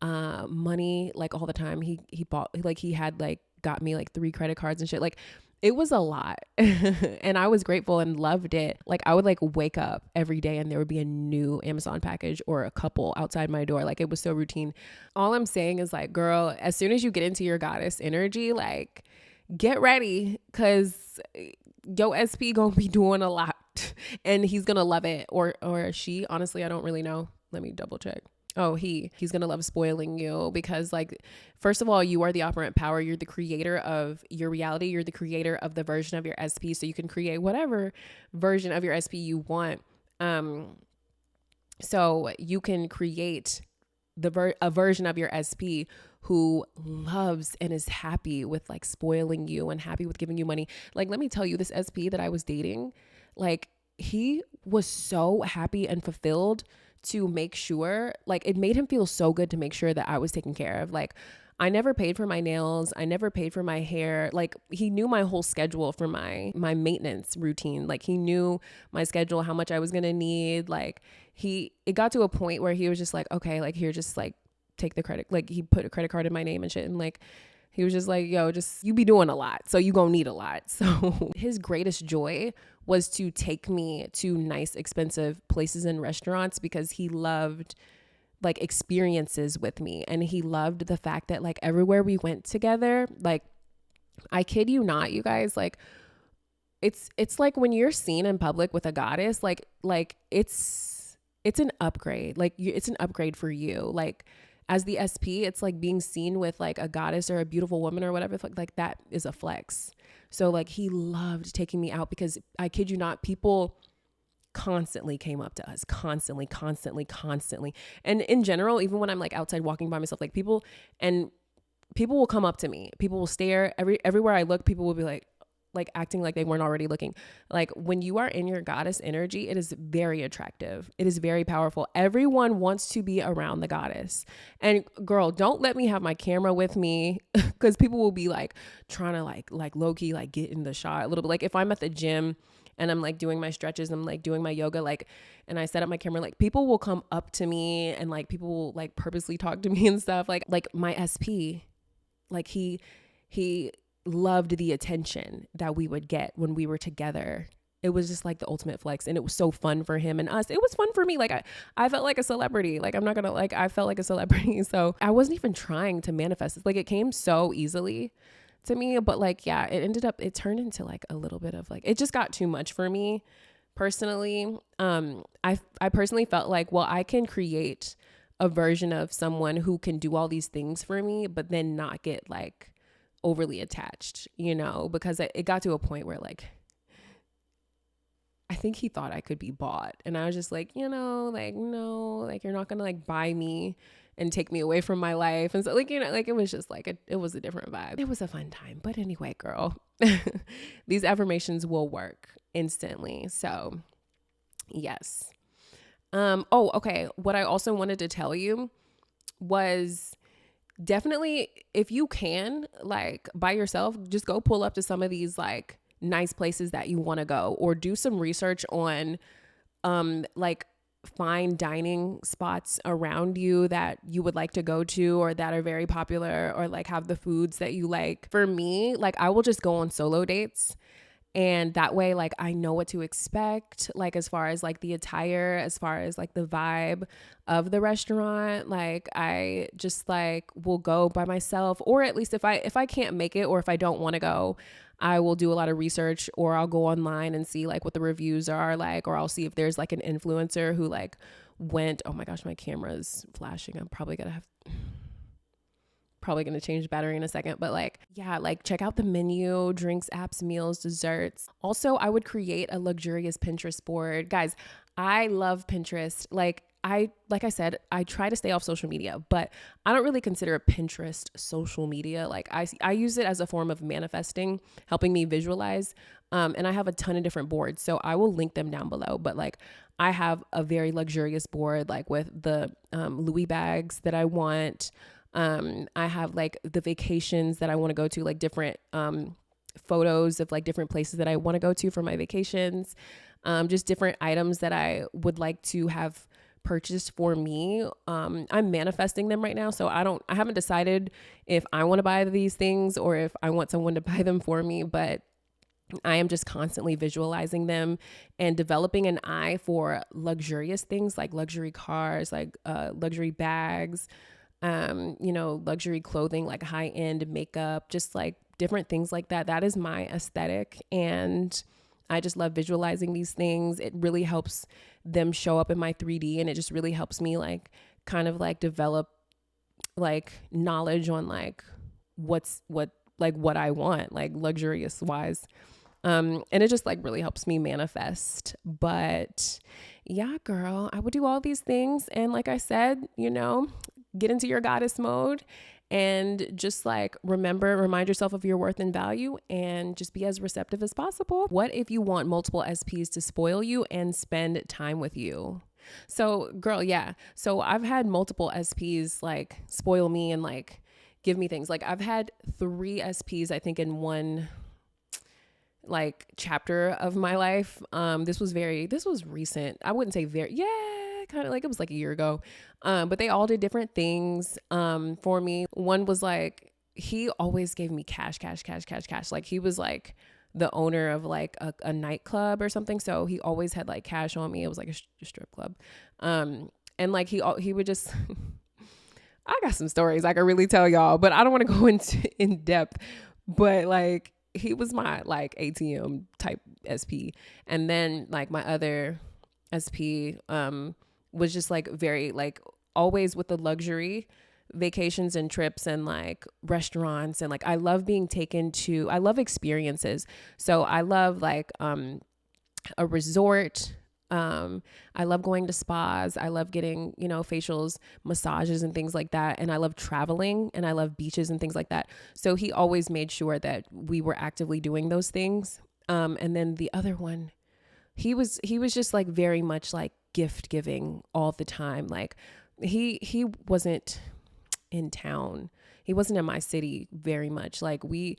[SPEAKER 1] money like all the time. He bought like he had like got me like 3 credit cards and shit. Like it was a lot. And I was grateful and loved it. Like I would like wake up every day and there would be a new Amazon package or a couple outside my door. Like it was so routine. All I'm saying is like, girl, as soon as you get into your goddess energy, like get ready, because yo SP gonna be doing a lot and he's gonna love it, or she. Honestly, I don't really know. Let me double check. Oh, he's gonna love spoiling you, because like, first of all, you are the operant power. You're the creator of your reality. You're the creator of the version of your SP. So you can create whatever version of your SP you want. So you can create a version of your SP who loves and is happy with like spoiling you and happy with giving you money. Like, let me tell you, this SP that I was dating, like he was so happy and fulfilled to make sure, like it made him feel so good to make sure that I was taken care of. Like I never paid for my nails. I never paid for my hair. Like he knew my whole schedule for my maintenance routine. Like he knew my schedule, how much I was going to need. Like it got to a point where he was just like, okay, like here, just like take the credit. Like he put a credit card in my name and shit. And like, he was just like, yo, just you be doing a lot. So you gonna need a lot. So his greatest joy was to take me to nice, expensive places and restaurants, because he loved like experiences with me. And he loved the fact that like everywhere we went together, like I kid you not, you guys, like it's like when you're seen in public with a goddess, like it's an upgrade. Like it's an upgrade for you. Like as the SP, it's like being seen with like a goddess or a beautiful woman or whatever. Like that is a flex. So like he loved taking me out, because I kid you not, people constantly came up to us, constantly. And in general, even when I'm like outside walking by myself, like people will come up to me. People will stare everywhere I look. People will be like acting like they weren't already looking. Like when you are in your goddess energy, it is very attractive. It is very powerful. Everyone wants to be around the goddess. And girl, don't let me have my camera with me, because people will be like trying to like low-key like get in the shot a little bit. Like if I'm at the gym and I'm like doing my stretches, I'm like doing my yoga, like, and I set up my camera, like people will come up to me and like people will like purposely talk to me and stuff. Like my SP, like he loved the attention that we would get when we were together. It was just like the ultimate flex, and it was so fun for him and us. It was fun for me. Like I felt like a celebrity. Like I'm not gonna, like I felt like a celebrity. So I wasn't even trying to manifest it. Like it came so easily to me. But like, yeah, it turned into like a little bit of like, it just got too much for me personally. I personally felt like, well, I can create a version of someone who can do all these things for me, but then not get like overly attached, you know, because it got to a point where like I think he thought I could be bought, and I was just like, you know, like no, like you're not gonna like buy me and take me away from my life. And so like, you know, like it was just like it was a different vibe. It was a fun time. But anyway, girl, these affirmations will work instantly. So yes. Oh, okay, what I also wanted to tell you was, definitely, if you can, like by yourself, just go pull up to some of these like nice places that you want to go, or do some research on like fine dining spots around you that you would like to go to, or that are very popular, or like have the foods that you like. For me, like I will just go on solo dates, and that way, like, I know what to expect, like, as far as like the attire, as far as like the vibe of the restaurant. Like, I just like will go by myself, or at least if I can't make it, or if I don't want to go, I will do a lot of research, or I'll go online and see like what the reviews are like, or I'll see if there's like an influencer who like went. Oh my gosh, my camera's flashing. I'm probably going to change the battery in a second, but like, yeah, like check out the menu, drinks, apps, meals, desserts. Also, I would create a luxurious Pinterest board. Guys, I love Pinterest. Like I said, I try to stay off social media, but I don't really consider Pinterest social media. Like I use it as a form of manifesting, helping me visualize. And I have a ton of different boards, so I will link them down below. But like, I have a very luxurious board, like with the Louis bags that I want. I have like the vacations that I want to go to, like different photos of like different places that I want to go to for my vacations. Just different items that I would like to have purchased for me. I'm manifesting them right now. So I haven't decided if I want to buy these things or if I want someone to buy them for me, but I am just constantly visualizing them and developing an eye for luxurious things like luxury cars, like luxury bags, luxury clothing, like high-end makeup, just like different things like that. That is my aesthetic. And I just love visualizing these things. It really helps them show up in my 3D, and it just really helps me like kind of like develop like knowledge on like what I want, like luxurious wise. And it just like really helps me manifest. But yeah, girl, I would do all these things. And like I said, get into your goddess mode and just like remind yourself of your worth and value and just be as receptive as possible. What if you want multiple SPs to spoil you and spend time with you? So girl, yeah. So I've had multiple SPs like spoil me and like give me things. Like I've had 3 SPs, I think, in one like chapter of my life. This was recent. I wouldn't say kind of like it was like a year ago. But they all did different things for me. One was like, he always gave me cash. Like he was like the owner of like a nightclub or something. So he always had like cash on me. It was like a strip club. And like he would just, I got some stories I could really tell y'all, but I don't want to go into in depth, but like, he was my like ATM type SP. And then like my other SP was just like very like always with the luxury vacations and trips and like restaurants. And like I love I love experiences. So I love like a resort. I love going to spas. I love getting, facials, massages and things like that. And I love traveling and I love beaches and things like that. So he always made sure that we were actively doing those things. And then the other one, he was just like very much like gift giving all the time. Like he wasn't in town. He wasn't in my city very much. Like we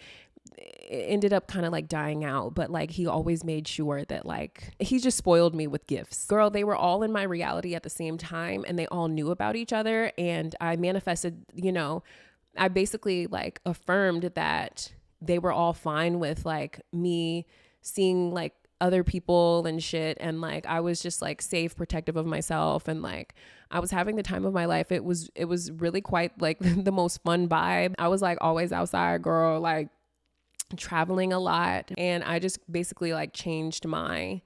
[SPEAKER 1] ended up kind of like dying out, but like he always made sure that like he just spoiled me with gifts. Girl, they were all in my reality at the same time and they all knew about each other. And I manifested, I basically like affirmed that they were all fine with like me seeing like other people and shit. And like, I was just like safe, protective of myself. And like, I was having the time of my life. It was really quite like the most fun vibe. I was like always outside, girl, like traveling a lot. And I just basically like changed my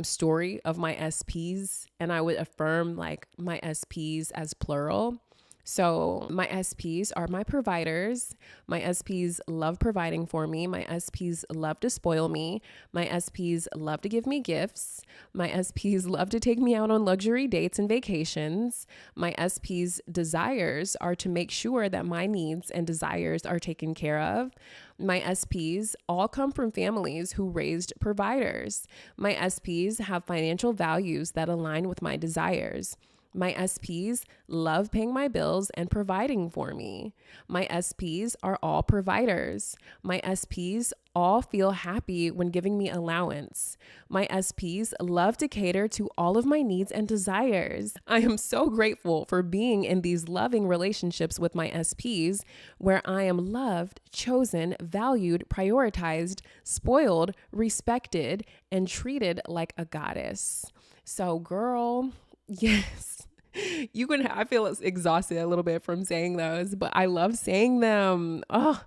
[SPEAKER 1] story of my SPs, and I would affirm like my SPs as plural. So my SPs are my providers. My SPs love providing for me. My SPs love to spoil me. My SPs love to give me gifts. My SPs love to take me out on luxury dates and vacations. My SPs' desires are to make sure that my needs and desires are taken care of. My SPs all come from families who raised providers. My SPs have financial values that align with my desires. My SPs love paying my bills and providing for me. My SPs are all providers. My SPs all feel happy when giving me allowance. My SPs love to cater to all of my needs and desires. I am so grateful for being in these loving relationships with my SPs where I am loved, chosen, valued, prioritized, spoiled, respected, and treated like a goddess. So girl, yes. I feel exhausted a little bit from saying those, but I love saying them. Oh,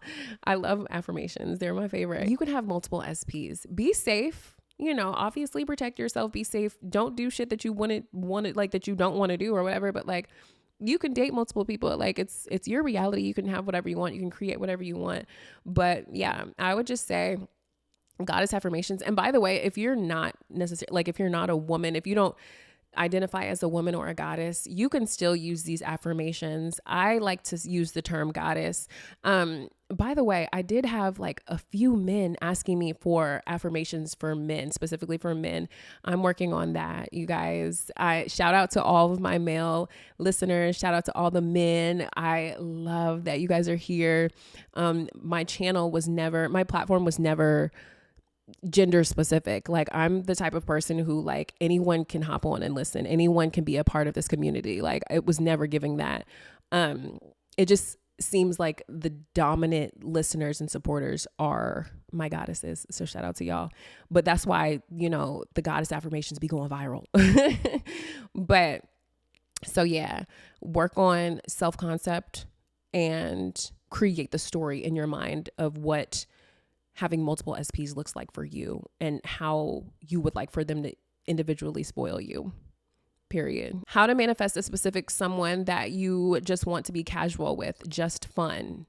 [SPEAKER 1] I love affirmations. They're my favorite. You can have multiple SPs. Be safe. Obviously protect yourself. Be safe. Don't do shit that you want like that you don't want to do or whatever. But like, you can date multiple people. Like it's your reality. You can have whatever you want. You can create whatever you want. But yeah, I would just say goddess affirmations. And by the way, if you're not necessarily like if you're not a woman, if you don't identify as a woman or a goddess, you can still use these affirmations. I like to use the term goddess. By the way, I did have like a few men asking me for affirmations for men, specifically for men. I'm working on that, you guys. I shout out to all of my male listeners. Shout out to all the men. I love that you guys are here. My platform was never gender specific. Like I'm the type of person who like anyone can hop on and listen. Anyone can be a part of this community. Like it was never giving that. It just seems like the dominant listeners and supporters are my goddesses. So shout out to y'all. But that's why, you know, the goddess affirmations be going viral. But so yeah, work on self-concept and create the story in your mind of what having multiple SPs looks like for you and how you would like for them to individually spoil you. Period. How to manifest a specific someone that you just want to be casual with, just fun.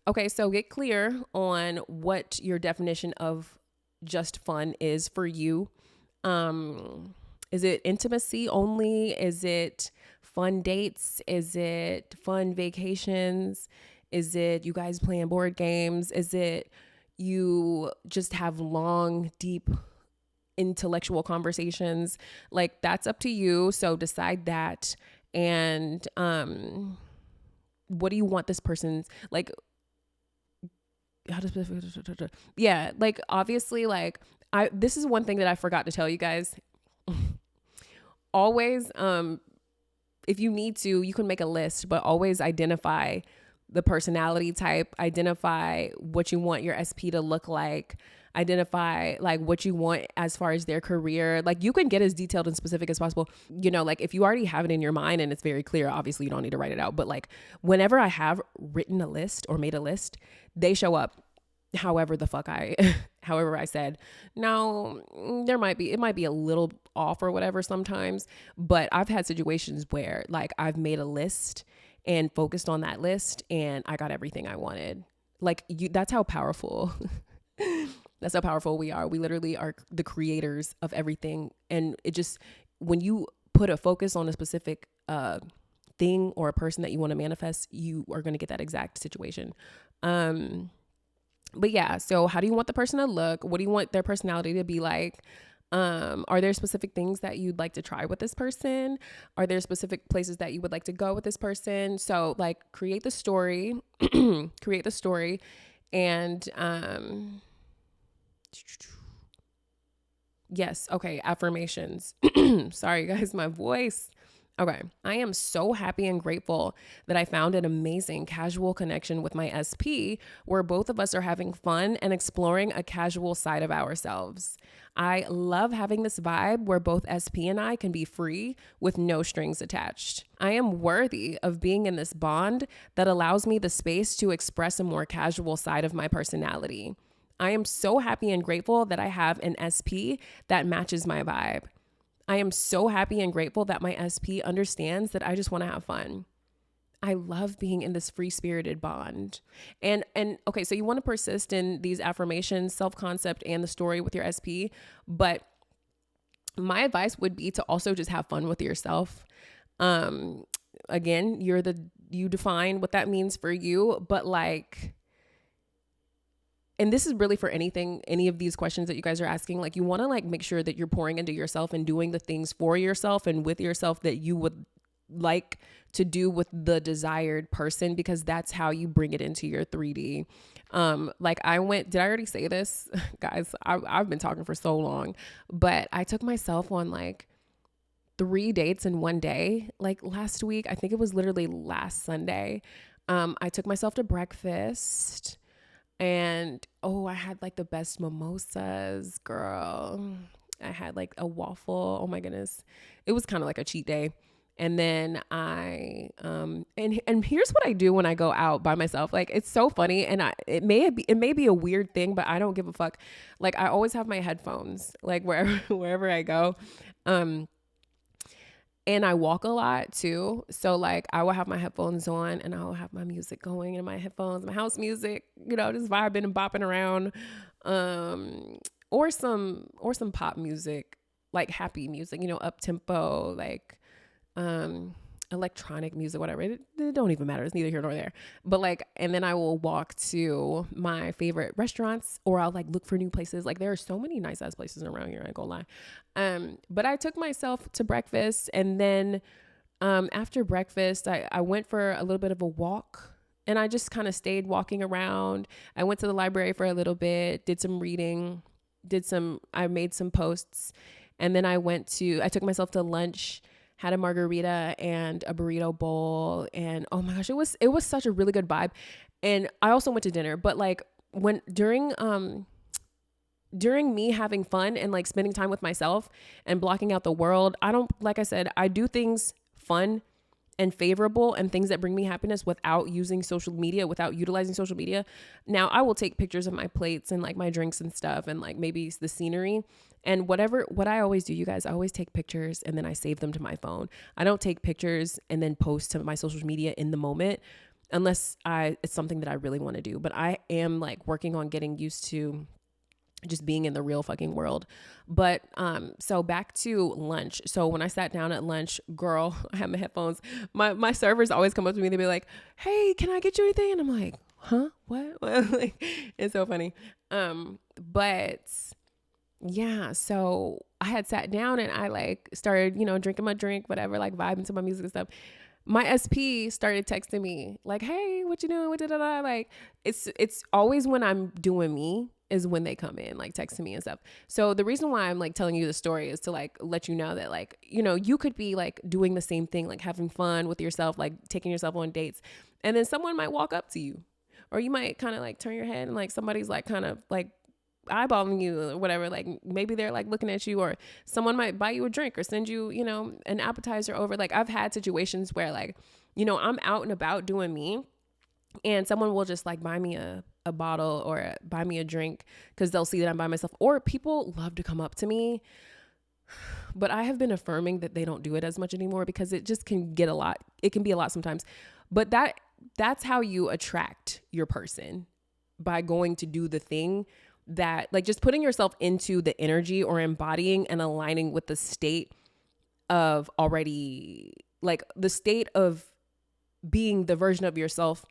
[SPEAKER 1] Okay, so get clear on what your definition of just fun is for you. Is it intimacy only? Is it fun dates? Is it fun vacations? Is it you guys playing board games? Is it you just have long, deep, intellectual conversations? Like that's up to you. So decide that. And what do you want this person's like? How to, yeah, like obviously, like this is one thing that I forgot to tell you guys. Always, if you need to, you can make a list, but always identify the personality type, identify what you want your SP to look like, identify like what you want as far as their career. Like you can get as detailed and specific as possible. You know, like if you already have it in your mind and it's very clear, obviously you don't need to write it out. But like whenever I have written a list or made a list, they show up however I said. Now it might be a little off or whatever sometimes, but I've had situations where like I've made a list and focused on that list and I got everything I wanted. Like that's how powerful that's how powerful we are. We literally are the creators of everything. And it just, when you put a focus on a specific thing or a person that you want to manifest, you are going to get that exact situation. But yeah, so how do you want the person to look? What do you want their personality to be like? Are there specific things that you'd like to try with this person? Are there specific places that you would like to go with this person? So like create the story, and yes, okay, affirmations. Sorry guys, my voice. Okay. I am so happy and grateful that I found an amazing casual connection with my SP where both of us are having fun and exploring a casual side of ourselves. I love having this vibe where both SP and I can be free with no strings attached. I am worthy of being in this bond that allows me the space to express a more casual side of my personality. I am so happy and grateful that I have an SP that matches my vibe. I am so happy and grateful that my SP understands that I just want to have fun. I love being in this free-spirited bond. And okay, so you want to persist in these affirmations, self-concept, and the story with your SP, but my advice would be to also just have fun with yourself. Again, you define what that means for you, but like, and this is really for any of these questions that you guys are asking, like you want to like make sure that you're pouring into yourself and doing the things for yourself and with yourself that you would like to do with the desired person, because that's how you bring it into your 3D. Like did I already say this? Guys, I've been talking for so long, but I took myself on like 3 dates in one day. Like last week, I think it was literally last Sunday. I took myself to breakfast. And I had like the best mimosas, girl. I had like a waffle. Oh my goodness. It was kind of like a cheat day. And then I and here's what I do when I go out by myself. Like it's so funny, and it may be a weird thing, but I don't give a fuck. Like I always have my headphones like wherever I go. And I walk a lot too. So like I will have my headphones on and I will have my music going in my headphones, my house music, just vibing and bopping around. Or some pop music, like happy music, up tempo, like electronic music, whatever. It don't even matter. It's neither here nor there. But like, and then I will walk to my favorite restaurants, or I'll like look for new places. Like there are so many nice ass places around here, I ain't gonna lie. But I took myself to breakfast, and then after breakfast, I went for a little bit of a walk, and I just kind of stayed walking around. I went to the library for a little bit, did some reading, I made some posts, and then I took myself to lunch, had a margarita and a burrito bowl. And oh my gosh, it was such a really good vibe. And I also went to dinner, but like during me having fun and like spending time with myself and blocking out the world, like I said, I do things fun and favorable and things that bring me happiness without using social media, without utilizing social media. Now I will take pictures of my plates and like my drinks and stuff and like maybe the scenery and what I always do, you guys, I always take pictures and then I save them to my phone. I don't take pictures and then post to my social media in the moment unless it's something that I really want to do. But I am like working on getting used to just being in the real fucking world. But so back to lunch. So when I sat down at lunch, girl, I had my headphones. My servers always come up to me. They'd be like, "Hey, can I get you anything?" And I'm like, "Huh? What?" Like, it's so funny. But yeah, so I had sat down and I like started, drinking my drink, whatever, like vibing to my music and stuff. My SP started texting me like, "Hey, what you doing? What da da da?" Like, it's always when I'm doing me is when they come in, like texting me and stuff. So the reason why I'm like telling you the story is to like let you know that like, you could be like doing the same thing, like having fun with yourself, like taking yourself on dates. And then someone might walk up to you, or you might kind of like turn your head and like somebody's like kind of like eyeballing you or whatever. Like maybe they're like looking at you, or someone might buy you a drink or send you, an appetizer over. Like I've had situations where like, I'm out and about doing me, and someone will just like buy me a bottle or buy me a drink because they'll see that I'm by myself. Or people love to come up to me, but I have been affirming that they don't do it as much anymore because it just can get a lot. It can be a lot sometimes. But that's how you attract your person, by going to do the thing that, like, just putting yourself into the energy or embodying and aligning with the state of already, like the state of being the version of yourself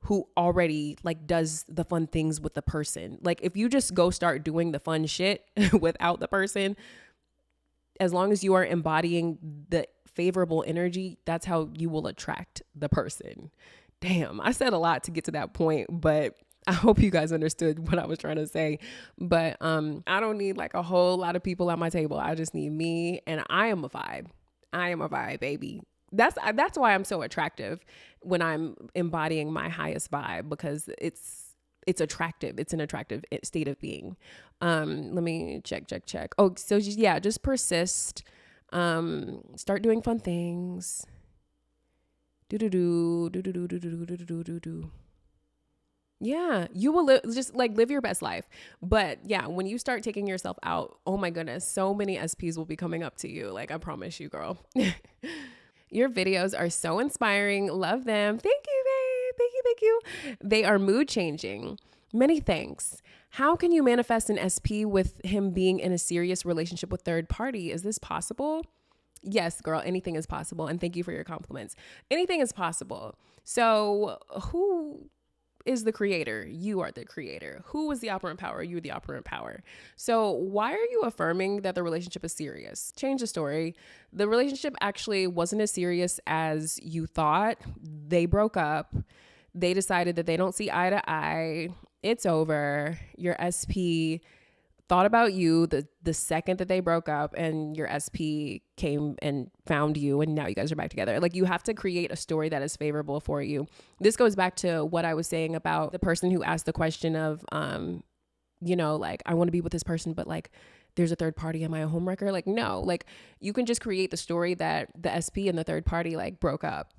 [SPEAKER 1] who already like does the fun things with the person. Like if you just go start doing the fun shit without the person, as long as you are embodying the favorable energy, that's how you will attract the person. Damn, I said a lot to get to that point, but I hope you guys understood what I was trying to say. But I don't need like a whole lot of people at my table. I just need me, and I am a vibe. I am a vibe, baby. That's why I'm so attractive when I'm embodying my highest vibe, because it's attractive. It's an attractive state of being. Let me check. Oh, so just persist. Start doing fun things. Yeah, you will live your best life. But yeah, when you start taking yourself out, oh my goodness, so many SPs will be coming up to you. Like I promise you, girl. Your videos are so inspiring. Love them. Thank you, babe. Thank you. They are mood changing. Many thanks. How can you manifest an SP with him being in a serious relationship with third party? Is this possible? Yes, girl, anything is possible. And thank you for your compliments. Anything is possible. So who is the creator? You are the creator. Who is the operant power? You are the operant power. So why are you affirming that the relationship is serious? Change the story. The relationship actually wasn't as serious as you thought. They broke up. They decided that they don't see eye to eye. It's over. Your SP thought about you the second that they broke up, and your SP came and found you, and now you guys are back together. Like, you have to create a story that is favorable for you. This goes back to what I was saying about the person who asked the question of, like, I want to be with this person, but like, there's a third party. Am I a homewrecker? Like, no, like you can just create the story that the SP and the third party like broke up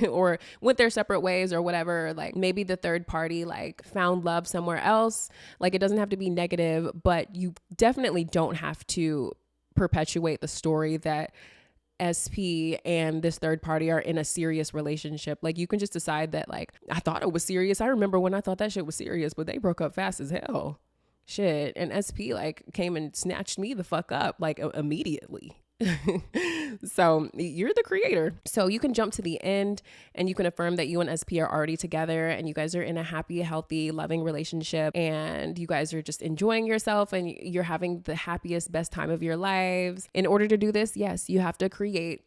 [SPEAKER 1] or went their separate ways or whatever. Like maybe the third party like found love somewhere else. Like it doesn't have to be negative, but you definitely don't have to perpetuate the story that SP and this third party are in a serious relationship. Like you can just decide that like, I thought it was serious. I remember when I thought that shit was serious, but they broke up fast as hell. Shit. And SP like came and snatched me the fuck up like immediately. So you're the creator. So you can jump to the end and you can affirm that you and SP are already together and you guys are in a happy, healthy, loving relationship and you guys are just enjoying yourself and you're having the happiest, best time of your lives. In order to do this, yes, you have to create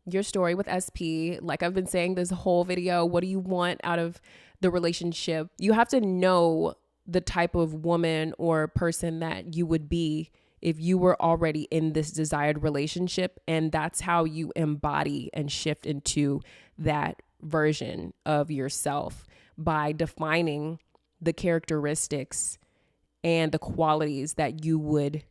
[SPEAKER 1] your story with SP. Like I've been saying this whole video, what do you want out of the relationship? You have to know the type of woman or person that you would be if you were already in this desired relationship. And that's how you embody and shift into that version of yourself, by defining the characteristics and the qualities that you would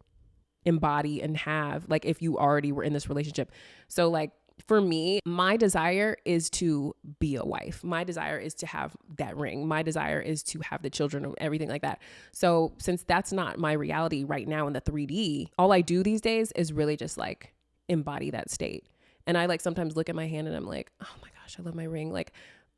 [SPEAKER 1] embody and have, like if you already were in this relationship. So like for me, my desire is to be a wife. My desire is to have that ring. My desire is to have the children and everything like that. So since that's not my reality right now in the 3D, all I do these days is really just like embody that state. And I like sometimes look at my hand and I'm like, oh my gosh, I love my ring. Like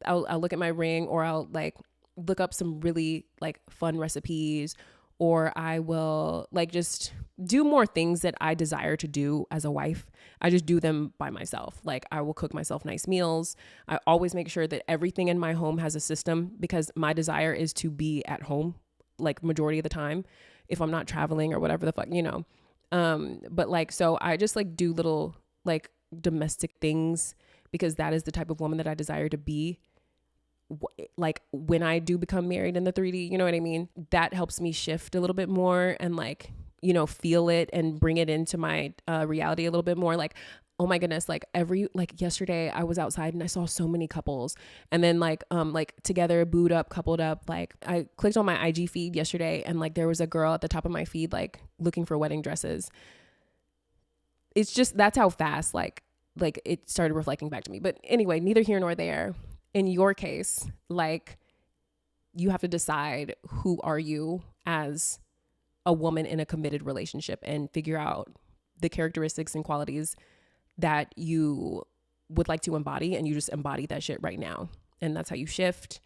[SPEAKER 1] I'll look at my ring, or I'll like look up some really like fun recipes, or I will like just do more things that I desire to do as a wife. I just do them by myself. Like I will cook myself nice meals. I always make sure that everything in my home has a system, because my desire is to be at home like majority of the time if I'm not traveling or whatever the fuck, you know. But like, so I just like do little like domestic things, because that is the type of woman that I desire to be. Like when I do become married in the 3D, you know what I mean? That helps me shift a little bit more and like, you know, feel it and bring it into my reality a little bit more. Like, oh my goodness, like yesterday I was outside and I saw so many couples, and then like together, booed up, coupled up. Like I clicked on my IG feed yesterday and like there was a girl at the top of my feed, like looking for wedding dresses. It's just, that's how fast like it started reflecting back to me. But anyway, neither here nor there. In your case, like you have to decide, who are you as a woman in a committed relationship, and figure out the characteristics and qualities that you would like to embody, and you just embody that shit right now. And that's how you shift.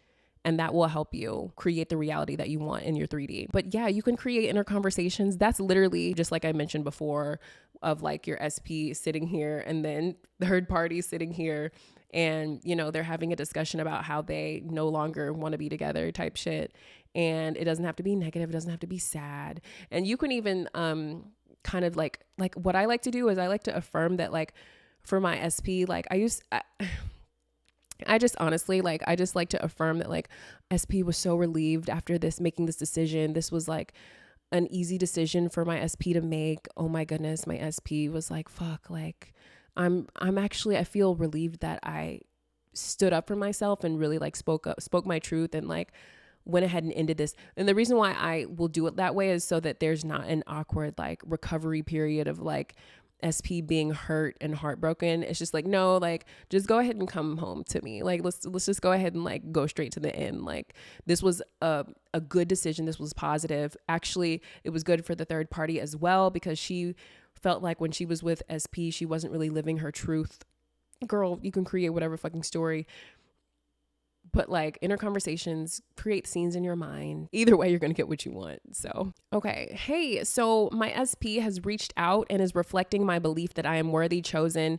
[SPEAKER 1] And that will help you create the reality that you want in your 3D. But yeah, you can create inner conversations. That's literally just like I mentioned before, of like your SP sitting here and then third party sitting here, and you know, they're having a discussion about how they no longer want to be together type shit. And it doesn't have to be negative. It doesn't have to be sad. And you can even kind of like what I like to do is I like to affirm that, like for my SP, like I just honestly, like, I just like to affirm that like SP was so relieved after making this decision. This was like an easy decision for my SP to make. Oh my goodness. My SP was like, fuck, like I'm actually, I feel relieved that I stood up for myself and really like spoke my truth, and like went ahead and ended this. And the reason why I will do it that way is so that there's not an awkward like recovery period of like SP being hurt and heartbroken. It's just like, no, like just go ahead and come home to me. Like let's just go ahead and like go straight to the end. Like this was a good decision. This was positive. Actually, it was good for the third party as well, because she felt like when she was with SP, she wasn't really living her truth. Girl, you can create whatever fucking story, but like inner conversations create scenes in your mind. Either way, you're going to get what you want. So, okay. Hey, so my SP has reached out and is reflecting my belief that I am worthy, chosen,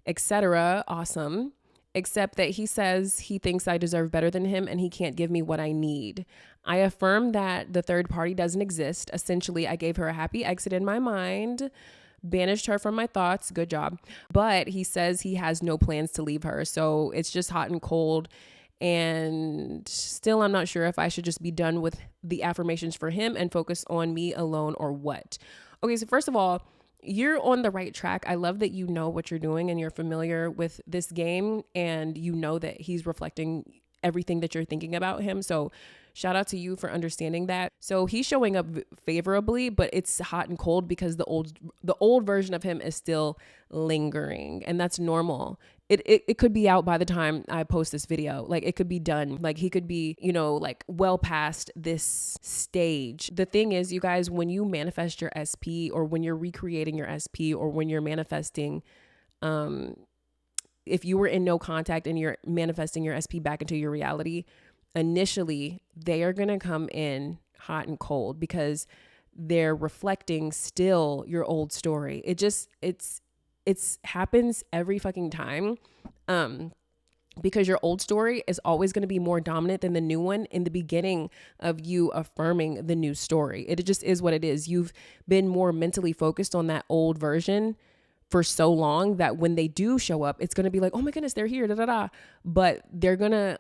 [SPEAKER 1] etc. Awesome. Except that he says he thinks I deserve better than him and he can't give me what I need. I affirm that the third party doesn't exist. Essentially, I gave her a happy exit in my mind, banished her from my thoughts. Good job. But he says he has no plans to leave her. So it's just hot and cold. And still, I'm not sure if I should just be done with the affirmations for him and focus on me alone, or what. Okay, so first of all, you're on the right track. I love that you know what you're doing and you're familiar with this game, and you know that he's reflecting everything that you're thinking about him. So shout out to you for understanding that. So he's showing up favorably, but it's hot and cold because the old version of him is still lingering, and that's normal. It could be out by the time I post this video. Like it could be done. Like he could be, you know, like well past this stage. The thing is, you guys, when you manifest your SP, or when you're recreating your SP, or when you're manifesting, if you were in no contact and you're manifesting your SP back into your reality, initially they are going to come in hot and cold because they're reflecting still your old story. It's happens every fucking time. Because your old story is always going to be more dominant than the new one in the beginning of you affirming the new story. It just is what it is. You've been more mentally focused on that old version for so long that when they do show up, it's going to be like, oh my goodness, they're here, da da da. But they're going to,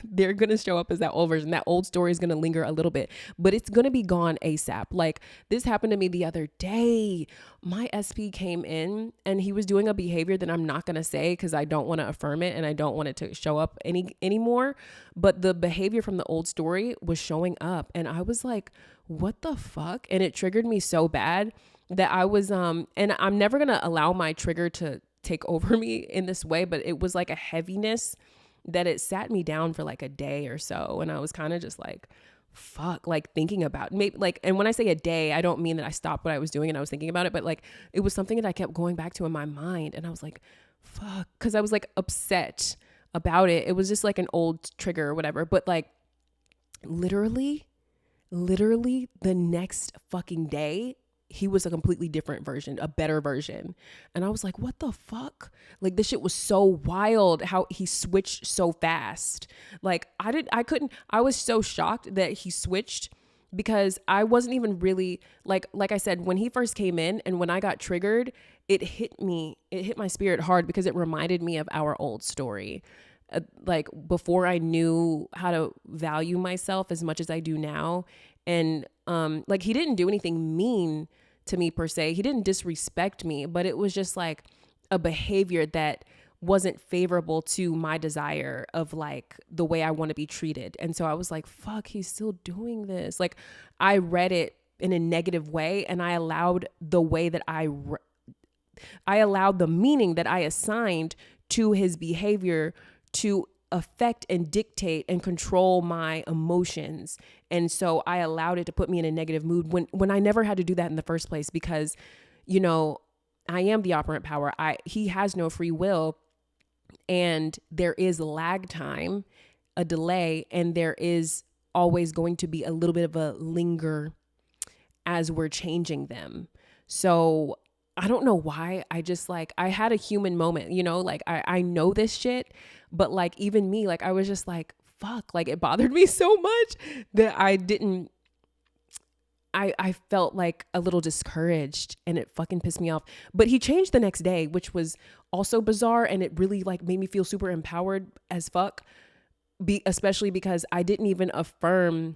[SPEAKER 1] they're going to show up as that old version. That old story is going to linger a little bit, but it's going to be gone ASAP. Like this happened to me the other day. My SP came in and he was doing a behavior that I'm not going to say because I don't want to affirm it and I don't want it to show up anymore. But the behavior from the old story was showing up and I was like, what the fuck? And it triggered me so bad that I was, and I'm never going to allow my trigger to take over me in this way, but it was like a heaviness that it sat me down for like a day or so. And I was kind of just like, fuck, like thinking about maybe like, and when I say a day, I don't mean that I stopped what I was doing and I was thinking about it, but like, it was something that I kept going back to in my mind. And I was like, fuck, cause I was like upset about it. It was just like an old trigger or whatever, but like literally the next fucking day, he was a completely different version, a better version. And I was like, what the fuck? Like this shit was so wild how he switched so fast. Like I was so shocked that he switched because I wasn't even really like I said, when he first came in and when I got triggered, it hit my spirit hard because it reminded me of our old story. Like before I knew how to value myself as much as I do now. And like he didn't do anything mean to me per se. He didn't disrespect me, but it was just like a behavior that wasn't favorable to my desire of like the way I want to be treated. And so I was like, fuck, he's still doing this. Like I read it in a negative way and I allowed the way that I allowed the meaning that I assigned to his behavior to affect and dictate and control my emotions. And so I allowed it to put me in a negative mood when I never had to do that in the first place because, you know, I am the operant power. He has no free will and there is lag time, a delay, and there is always going to be a little bit of a linger as we're changing them. So I don't know why I just like, I had a human moment, you know, like I know this shit, but like even me, like I was just like, fuck, like it bothered me so much that I felt like a little discouraged and it fucking pissed me off. But he changed the next day, which was also bizarre. And it really like made me feel super empowered as fuck. Especially because I didn't even affirm.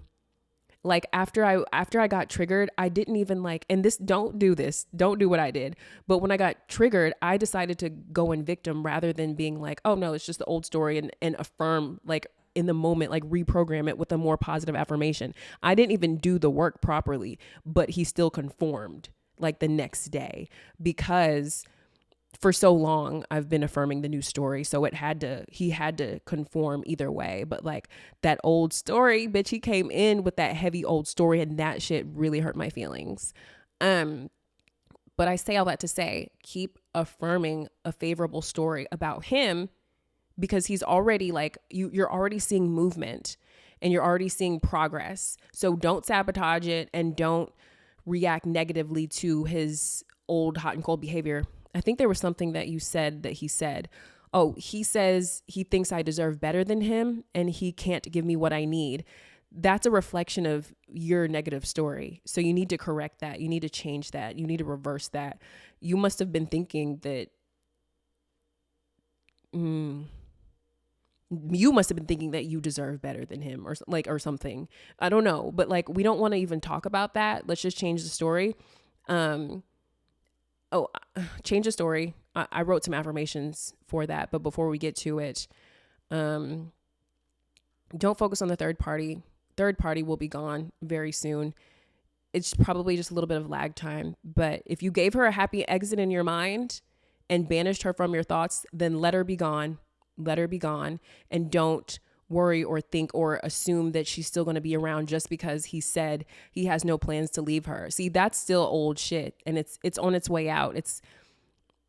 [SPEAKER 1] Like after I got triggered, I didn't even like, and don't do what I did. But when I got triggered, I decided to go in victim rather than being like, oh no, it's just the old story and affirm like in the moment, like reprogram it with a more positive affirmation. I didn't even do the work properly, but he still conformed like the next day because for so long I've been affirming the new story. So he had to conform either way. But like that old story, bitch, he came in with that heavy old story and that shit really hurt my feelings. But I say all that to say, keep affirming a favorable story about him because he's already like, you're already seeing movement and you're already seeing progress. So don't sabotage it and don't react negatively to his old hot and cold behavior. I think there was something that you said that he said, oh, he says he thinks I deserve better than him and he can't give me what I need. That's a reflection of your negative story. So you need to correct that. You need to change that. You need to reverse that. You must have been thinking that, you must have been thinking that you deserve better than him or something. I don't know. But like, we don't want to even talk about that. Let's just change the story. Change the story. I wrote some affirmations for that. But before we get to it, don't focus on the third party. Third party will be gone very soon. It's probably just a little bit of lag time. But if you gave her a happy exit in your mind and banished her from your thoughts, then let her be gone. Let her be gone. And don't worry or think or assume that she's still going to be around just because he said he has no plans to leave her. See, that's still old shit and it's on its way out.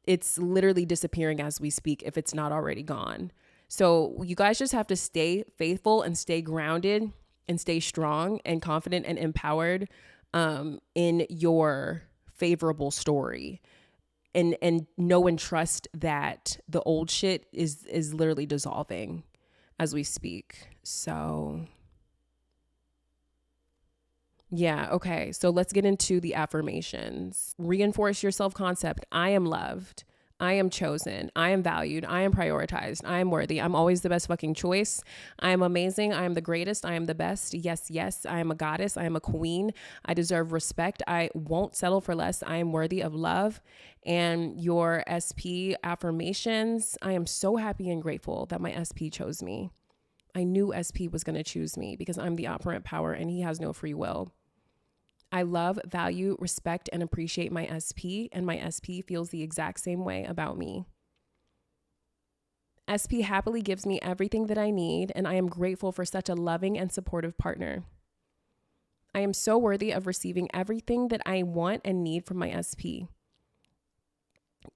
[SPEAKER 1] It's literally disappearing as we speak if it's not already gone. So you guys just have to stay faithful and stay grounded and stay strong and confident and empowered in your favorable story. And know and trust that the old shit is literally dissolving as we speak. So yeah, okay. So let's get into the affirmations. Reinforce your self-concept. I am loved. I am chosen. I am valued. I am prioritized. I am worthy. I'm always the best fucking choice. I am amazing. I am the greatest. I am the best. Yes, yes. I am a goddess. I am a queen. I deserve respect. I won't settle for less. I am worthy of love. And your SP affirmations, I am so happy and grateful that my SP chose me. I knew SP was going to choose me because I'm the operant power and he has no free will. I love, value, respect, and appreciate my SP, and my SP feels the exact same way about me. SP happily gives me everything that I need, and I am grateful for such a loving and supportive partner. I am so worthy of receiving everything that I want and need from my SP.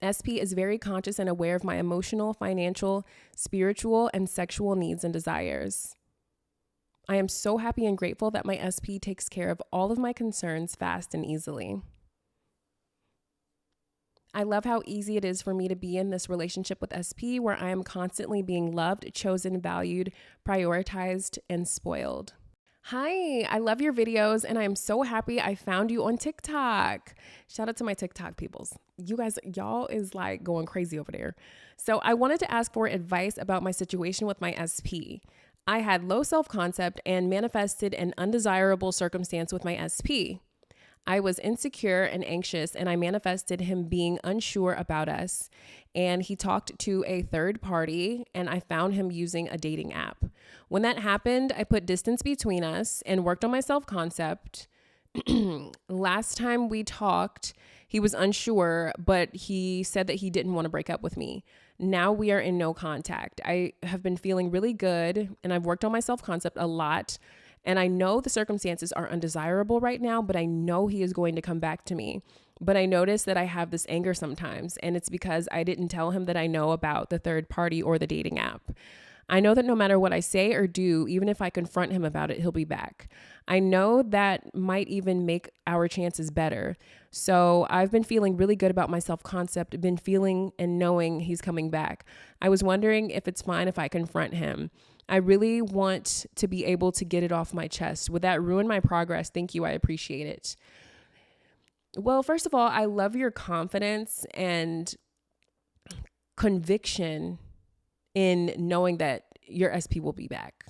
[SPEAKER 1] SP is very conscious and aware of my emotional, financial, spiritual, and sexual needs and desires. I am so happy and grateful that my SP takes care of all of my concerns fast and easily. I love how easy it is for me to be in this relationship with SP where I am constantly being loved, chosen, valued, prioritized, and spoiled. Hi, I love your videos and I am so happy I found you on TikTok. Shout out to my TikTok peoples. You guys, y'all is like going crazy over there. So I wanted to ask for advice about my situation with my SP. I had low self-concept and manifested an undesirable circumstance with my SP. I was insecure and anxious, and I manifested him being unsure about us. And he talked to a third party, and I found him using a dating app. When that happened, I put distance between us and worked on my self-concept. Last time we talked, he was unsure, but he said that he didn't want to break up with me. Now we are in no contact. I have been feeling really good, and I've worked on my self-concept a lot. And I know the circumstances are undesirable right now, but I know he is going to come back to me. But I notice that I have this anger sometimes, and it's because I didn't tell him that I know about the third party or the dating app. I know that no matter what I say or do, even if I confront him about it, he'll be back. I know that might even make our chances better. So I've been feeling really good about my self-concept, been feeling and knowing he's coming back. I was wondering if it's fine if I confront him. I really want to be able to get it off my chest. Would that ruin my progress? Thank you. I appreciate it. Well, first of all, I love your confidence and conviction in knowing that your SP will be back.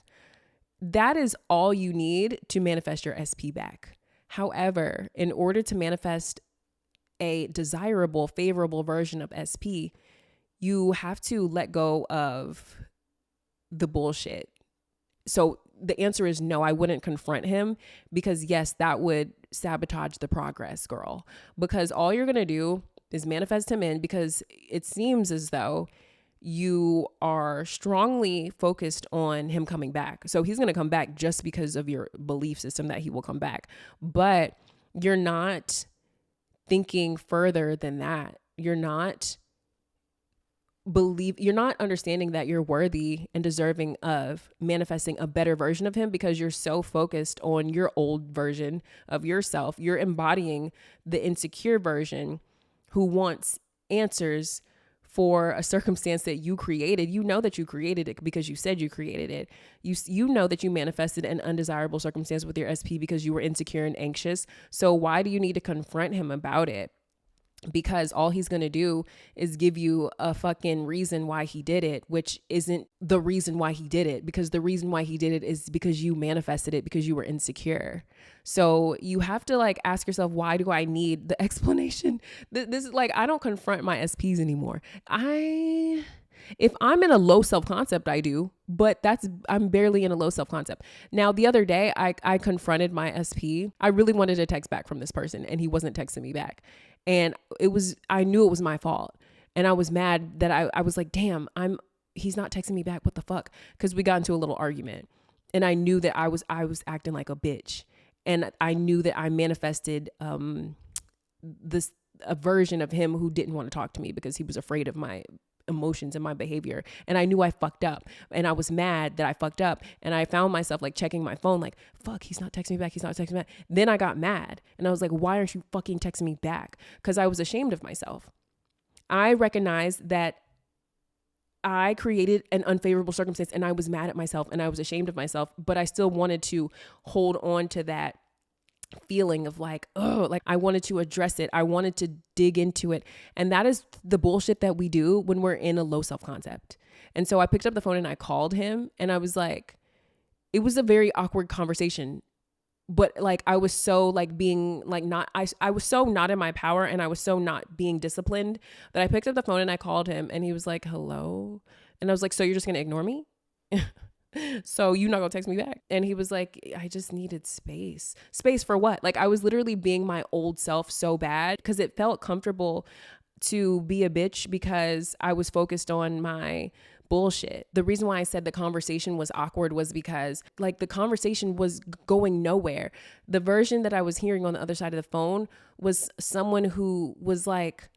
[SPEAKER 1] That is all you need to manifest your SP back. However, in order to manifest a desirable, favorable version of SP, you have to let go of the bullshit. So the answer is no, I wouldn't confront him because yes, that would sabotage the progress, girl, because all you're going to do is manifest him in because it seems as though you are strongly focused on him coming back. So he's going to come back just because of your belief system that he will come back, but you're not thinking further than that. You're not understanding that you're worthy and deserving of manifesting a better version of him because you're so focused on your old version of yourself. You're embodying the insecure version who wants answers for a circumstance that you created. You know that you created it because you said you created it. You know that you manifested an undesirable circumstance with your SP because you were insecure and anxious. So why do you need to confront him about it? Because all he's going to do is give you a fucking reason why he did it, which isn't the reason why he did it, because the reason why he did it is because you manifested it because you were insecure. So you have to like ask yourself, why do I need the explanation? This is like, I don't confront my SPs anymore. If I'm in a low self-concept, I do, but I'm barely in a low self-concept. Now, the other day I confronted my SP. I really wanted a text back from this person and he wasn't texting me back. And I knew it was my fault. And I was mad that I was like, damn, he's not texting me back. What the fuck? Cause we got into a little argument and I knew that I was acting like a bitch. And I knew that I manifested, a version of him who didn't want to talk to me because he was afraid of my emotions and my behavior. And I knew I fucked up and I was mad that I fucked up. And I found myself like checking my phone, like, fuck, he's not texting me back. He's not texting me back. Then I got mad and I was like, why aren't you fucking texting me back? Cause I was ashamed of myself. I recognized that I created an unfavorable circumstance and I was mad at myself and I was ashamed of myself, but I still wanted to hold on to that feeling of like, oh, like I wanted to address it. I wanted to dig into it. And that is the bullshit that we do when we're in a low self-concept. And so I picked up the phone and I called him, and I was like, it was a very awkward conversation, but like I was so like being like not, I was so not in my power, and I was so not being disciplined that I picked up the phone and I called him, and he was like, hello. And I was like, so you're just going to ignore me? So you're not gonna text me back? And he was like, I just needed space. Space for what? Like I was literally being my old self so bad because it felt comfortable to be a bitch because I was focused on my bullshit. The reason why I said the conversation was awkward was because like the conversation was going nowhere. The version that I was hearing on the other side of the phone was someone who was like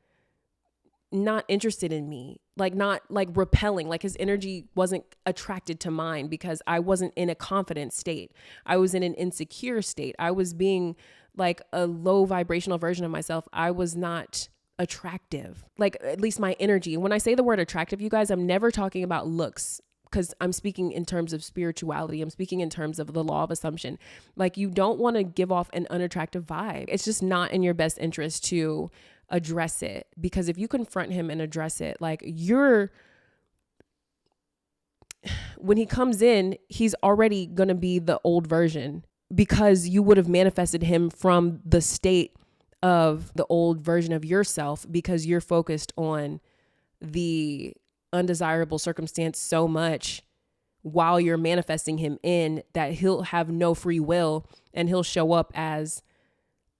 [SPEAKER 1] not interested in me, like not like repelling, like his energy wasn't attracted to mine because I wasn't in a confident state. I was in an insecure state. I was being like a low vibrational version of myself. I was not attractive, like at least my energy. When I say the word attractive, you guys, I'm never talking about looks, because I'm speaking in terms of spirituality. I'm speaking in terms of the law of assumption. Like you don't want to give off an unattractive vibe. It's just not in your best interest to address it, because if you confront him and address it, like when he comes in, he's already going to be the old version, because you would have manifested him from the state of the old version of yourself, because you're focused on the undesirable circumstance so much while you're manifesting him in that he'll have no free will and he'll show up as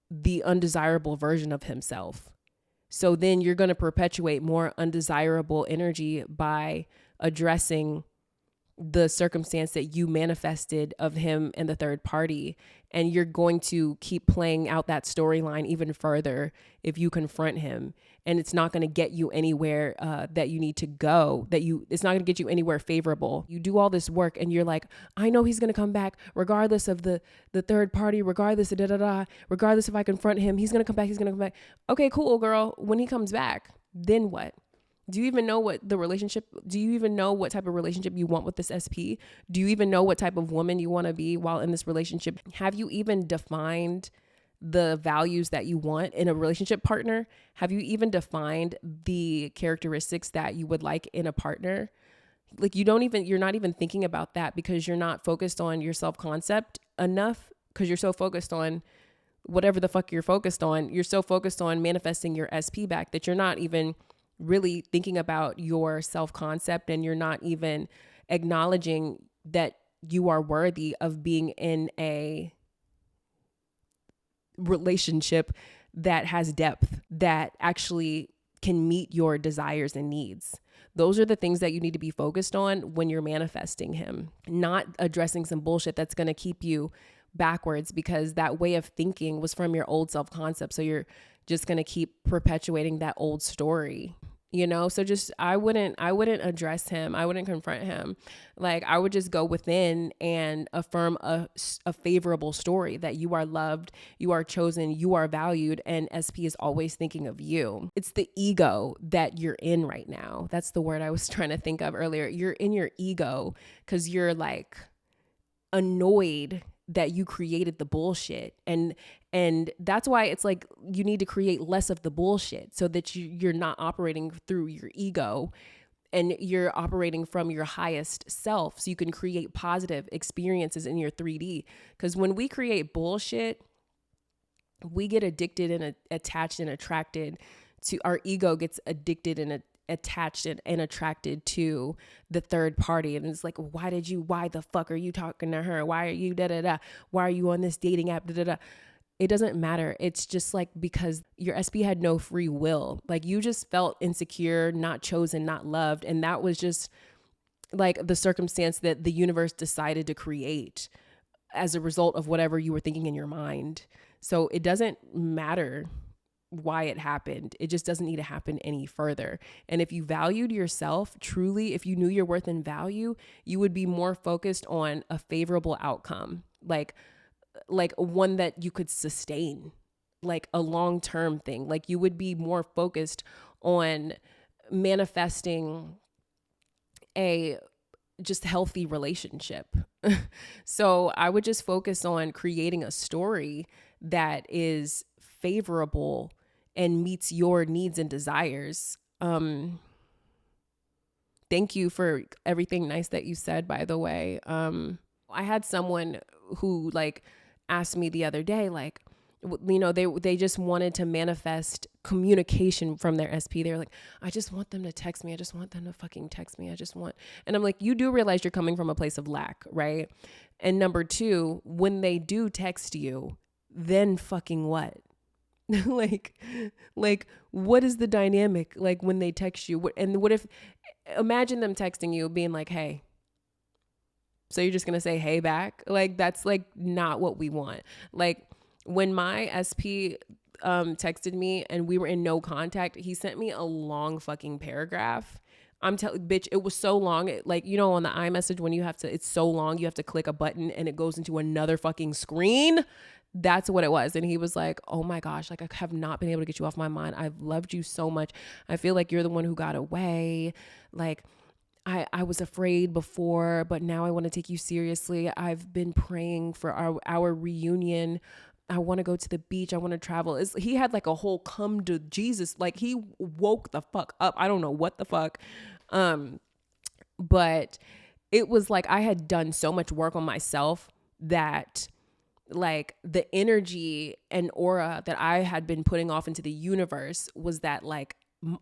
[SPEAKER 1] the undesirable version of himself. So then you're going to perpetuate more undesirable energy by addressing the circumstance that you manifested of him and the third party. And you're going to keep playing out that storyline even further if you confront him. And it's not going to get you anywhere that you need to go, it's not going to get you anywhere favorable. You do all this work and you're like, I know he's going to come back regardless of the third party, regardless of regardless if I confront him, he's going to come back. Okay, cool, girl. When he comes back, then what? Do you even know what type of relationship you want with this SP? Do you even know what type of woman you want to be while in this relationship? Have you even defined the values that you want in a relationship partner? Have you even defined the characteristics that you would like in a partner? Like you're not even thinking about that because you're not focused on your self-concept enough, because you're so focused on whatever the fuck you're focused on. You're so focused on manifesting your SP back that you're not even really thinking about your self-concept, and you're not even acknowledging that you are worthy of being in a relationship that has depth, that actually can meet your desires and needs. Those are the things that you need to be focused on when you're manifesting him, not addressing some bullshit that's going to keep you backwards, because that way of thinking was from your old self-concept. So you're just going to keep perpetuating that old story, so just I wouldn't address him. I wouldn't confront him. Like I would just go within and affirm a favorable story that you are loved, you are chosen, you are valued, and SP is always thinking of you. It's the ego that you're in right now. That's the word I was trying to think of earlier. You're in your ego because you're like annoyed that you created the bullshit. And that's why it's like you need to create less of the bullshit so that you're not operating through your ego and you're operating from your highest self, so you can create positive experiences in your 3D. Because when we create bullshit, we get addicted and attached and attracted to, our ego gets addicted and attached and attracted to the third party. And it's like, why the fuck are you talking to her? Why are you why are you on this dating app? It doesn't matter. It's just like, because your SP had no free will. Like you just felt insecure, not chosen, not loved. And that was just like the circumstance that the universe decided to create as a result of whatever you were thinking in your mind. So it doesn't matter why it happened. It just doesn't need to happen any further. And if you valued yourself truly, if you knew your worth and value, you would be more focused on a favorable outcome, like one that you could sustain, like a long-term thing. Like you would be more focused on manifesting a just healthy relationship. So I would just focus on creating a story that is favorable and meets your needs and desires. Thank you for everything nice that you said, by the way. I had someone who like asked me the other day, like, you know, they just wanted to manifest communication from their SP. They were like, I just want them to text me. I just want them to fucking text me. And I'm like, you do realize you're coming from a place of lack, right? And number two, when they do text you, then fucking what? like what is the dynamic like when they text you? What if, imagine them texting you being like, hey, so you're just gonna say hey back? Like, that's like not what we want. Like, when my SP texted me and we were in no contact, he sent me a long fucking paragraph. I'm telling, bitch, it was so long. Like, you know, on the iMessage, when you have to, it's so long, you have to click a button and it goes into another fucking screen. That's what it was. And he was like, oh my gosh, like, I have not been able to get you off my mind. I've loved you so much. I feel like you're the one who got away. Like, I was afraid before, but now I want to take you seriously. I've been praying for our reunion. I want to go to the beach. I want to travel. He had like a whole come to Jesus. Like, he woke the fuck up. I don't know what the fuck. But it was like I had done so much work on myself that like the energy and aura that I had been putting off into the universe was that like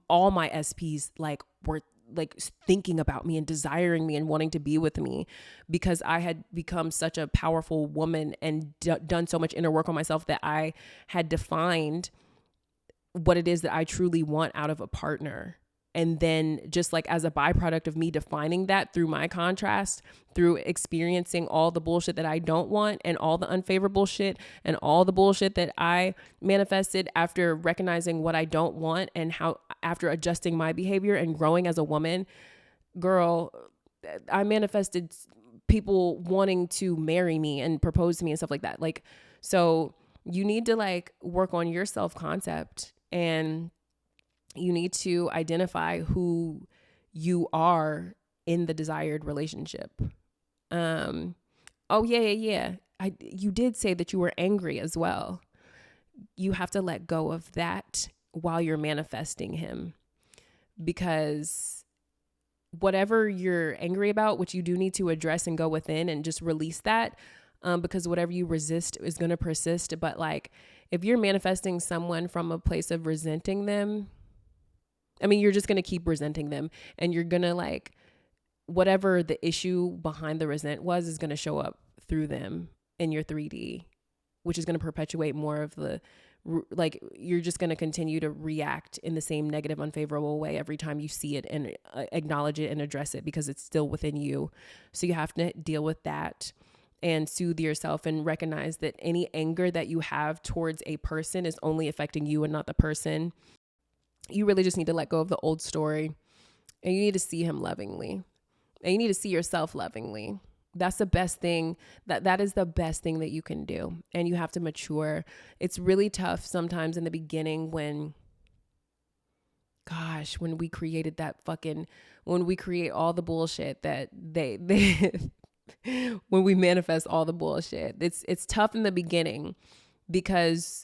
[SPEAKER 1] all my SPs like were like thinking about me and desiring me and wanting to be with me, because I had become such a powerful woman and done so much inner work on myself that I had defined what it is that I truly want out of a partner. And then just like as a byproduct of me defining that through my contrast, through experiencing all the bullshit that I don't want and all the unfavorable shit and all the bullshit that I manifested after recognizing what I don't want, and how after adjusting my behavior and growing as a woman, girl, I manifested people wanting to marry me and propose to me and stuff like that. Like, so you need to like work on your self-concept, and you need to identify who you are in the desired relationship. Oh yeah. You did say that you were angry as well. You have to let go of that while you're manifesting him, because whatever you're angry about, which you do need to address and go within and just release that, because whatever you resist is going to persist. But like, if you're manifesting someone from a place of resenting them, I mean, you're just going to keep resenting them, and you're going to like, whatever the issue behind the resent was is going to show up through them in your 3D, which is going to perpetuate more of the, like, you're just going to continue to react in the same negative, unfavorable way every time you see it, and acknowledge it and address it, because it's still within you. So you have to deal with that and soothe yourself and recognize that any anger that you have towards a person is only affecting you and not the person. You really just need to let go of the old story, and you need to see him lovingly, and you need to see yourself lovingly. That's the best thing. That is the best thing that you can do. And you have to mature. It's really tough sometimes in the beginning when we created when we create all the bullshit that they when we manifest all the bullshit. It's tough in the beginning because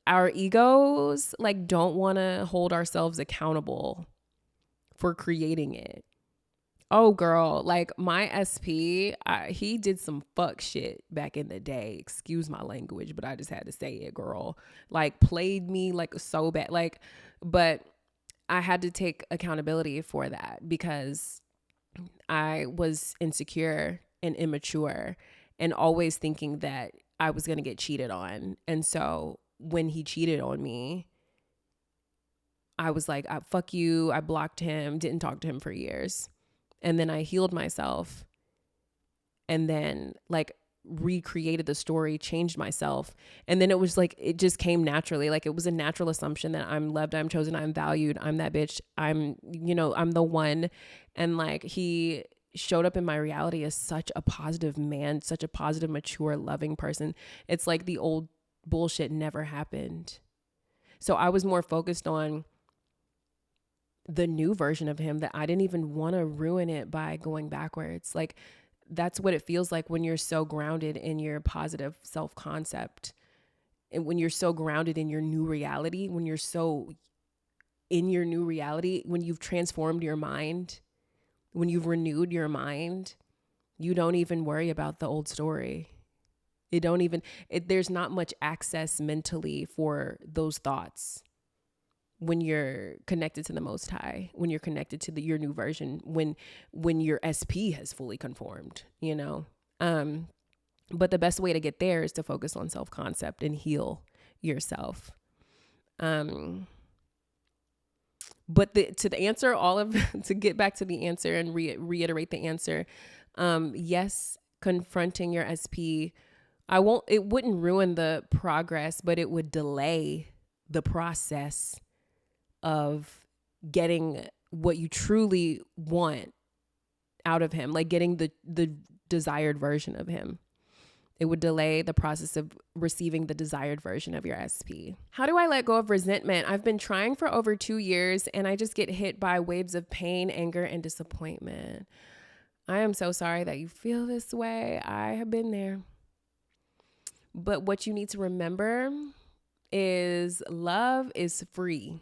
[SPEAKER 1] our egos like don't want to hold ourselves accountable for creating it. Oh girl, like my SP, he did some fuck shit back in the day. Excuse my language, but I just had to say it, girl. Like, played me like so bad. Like, but I had to take accountability for that because I was insecure and immature and always thinking that I was going to get cheated on. And so when he cheated on me, I was like, fuck you. I blocked him, didn't talk to him for years. And then I healed myself and then like recreated the story, changed myself. And then it was like, it just came naturally. Like, it was a natural assumption that I'm loved, I'm chosen, I'm valued, I'm that bitch. I'm the one. And like, he showed up in my reality as such a positive man, such a positive, mature, loving person. It's like the old bullshit never happened. So I was more focused on the new version of him, that I didn't even want to ruin it by going backwards. Like, that's what it feels like when you're so grounded in your positive self-concept and when you're so grounded in your new reality, when you're so in your new reality, when you've transformed your mind, when you've renewed your mind, you don't even worry about the old story. There's not much access mentally for those thoughts when you're connected to the Most High, when you're connected to your new version, when your SP has fully conformed, you know? But the best way to get there is to focus on self-concept and heal yourself. But to answer all of, to get back to the answer and reiterate the answer, yes, confronting your SP, it wouldn't ruin the progress, but it would delay the process of getting what you truly want out of him, like getting the desired version of him. It would delay the process of receiving the desired version of your SP. How do I let go of resentment? I've been trying for over 2 years and I just get hit by waves of pain, anger, and disappointment. I am so sorry that you feel this way. I have been there. But what you need to remember is love is free.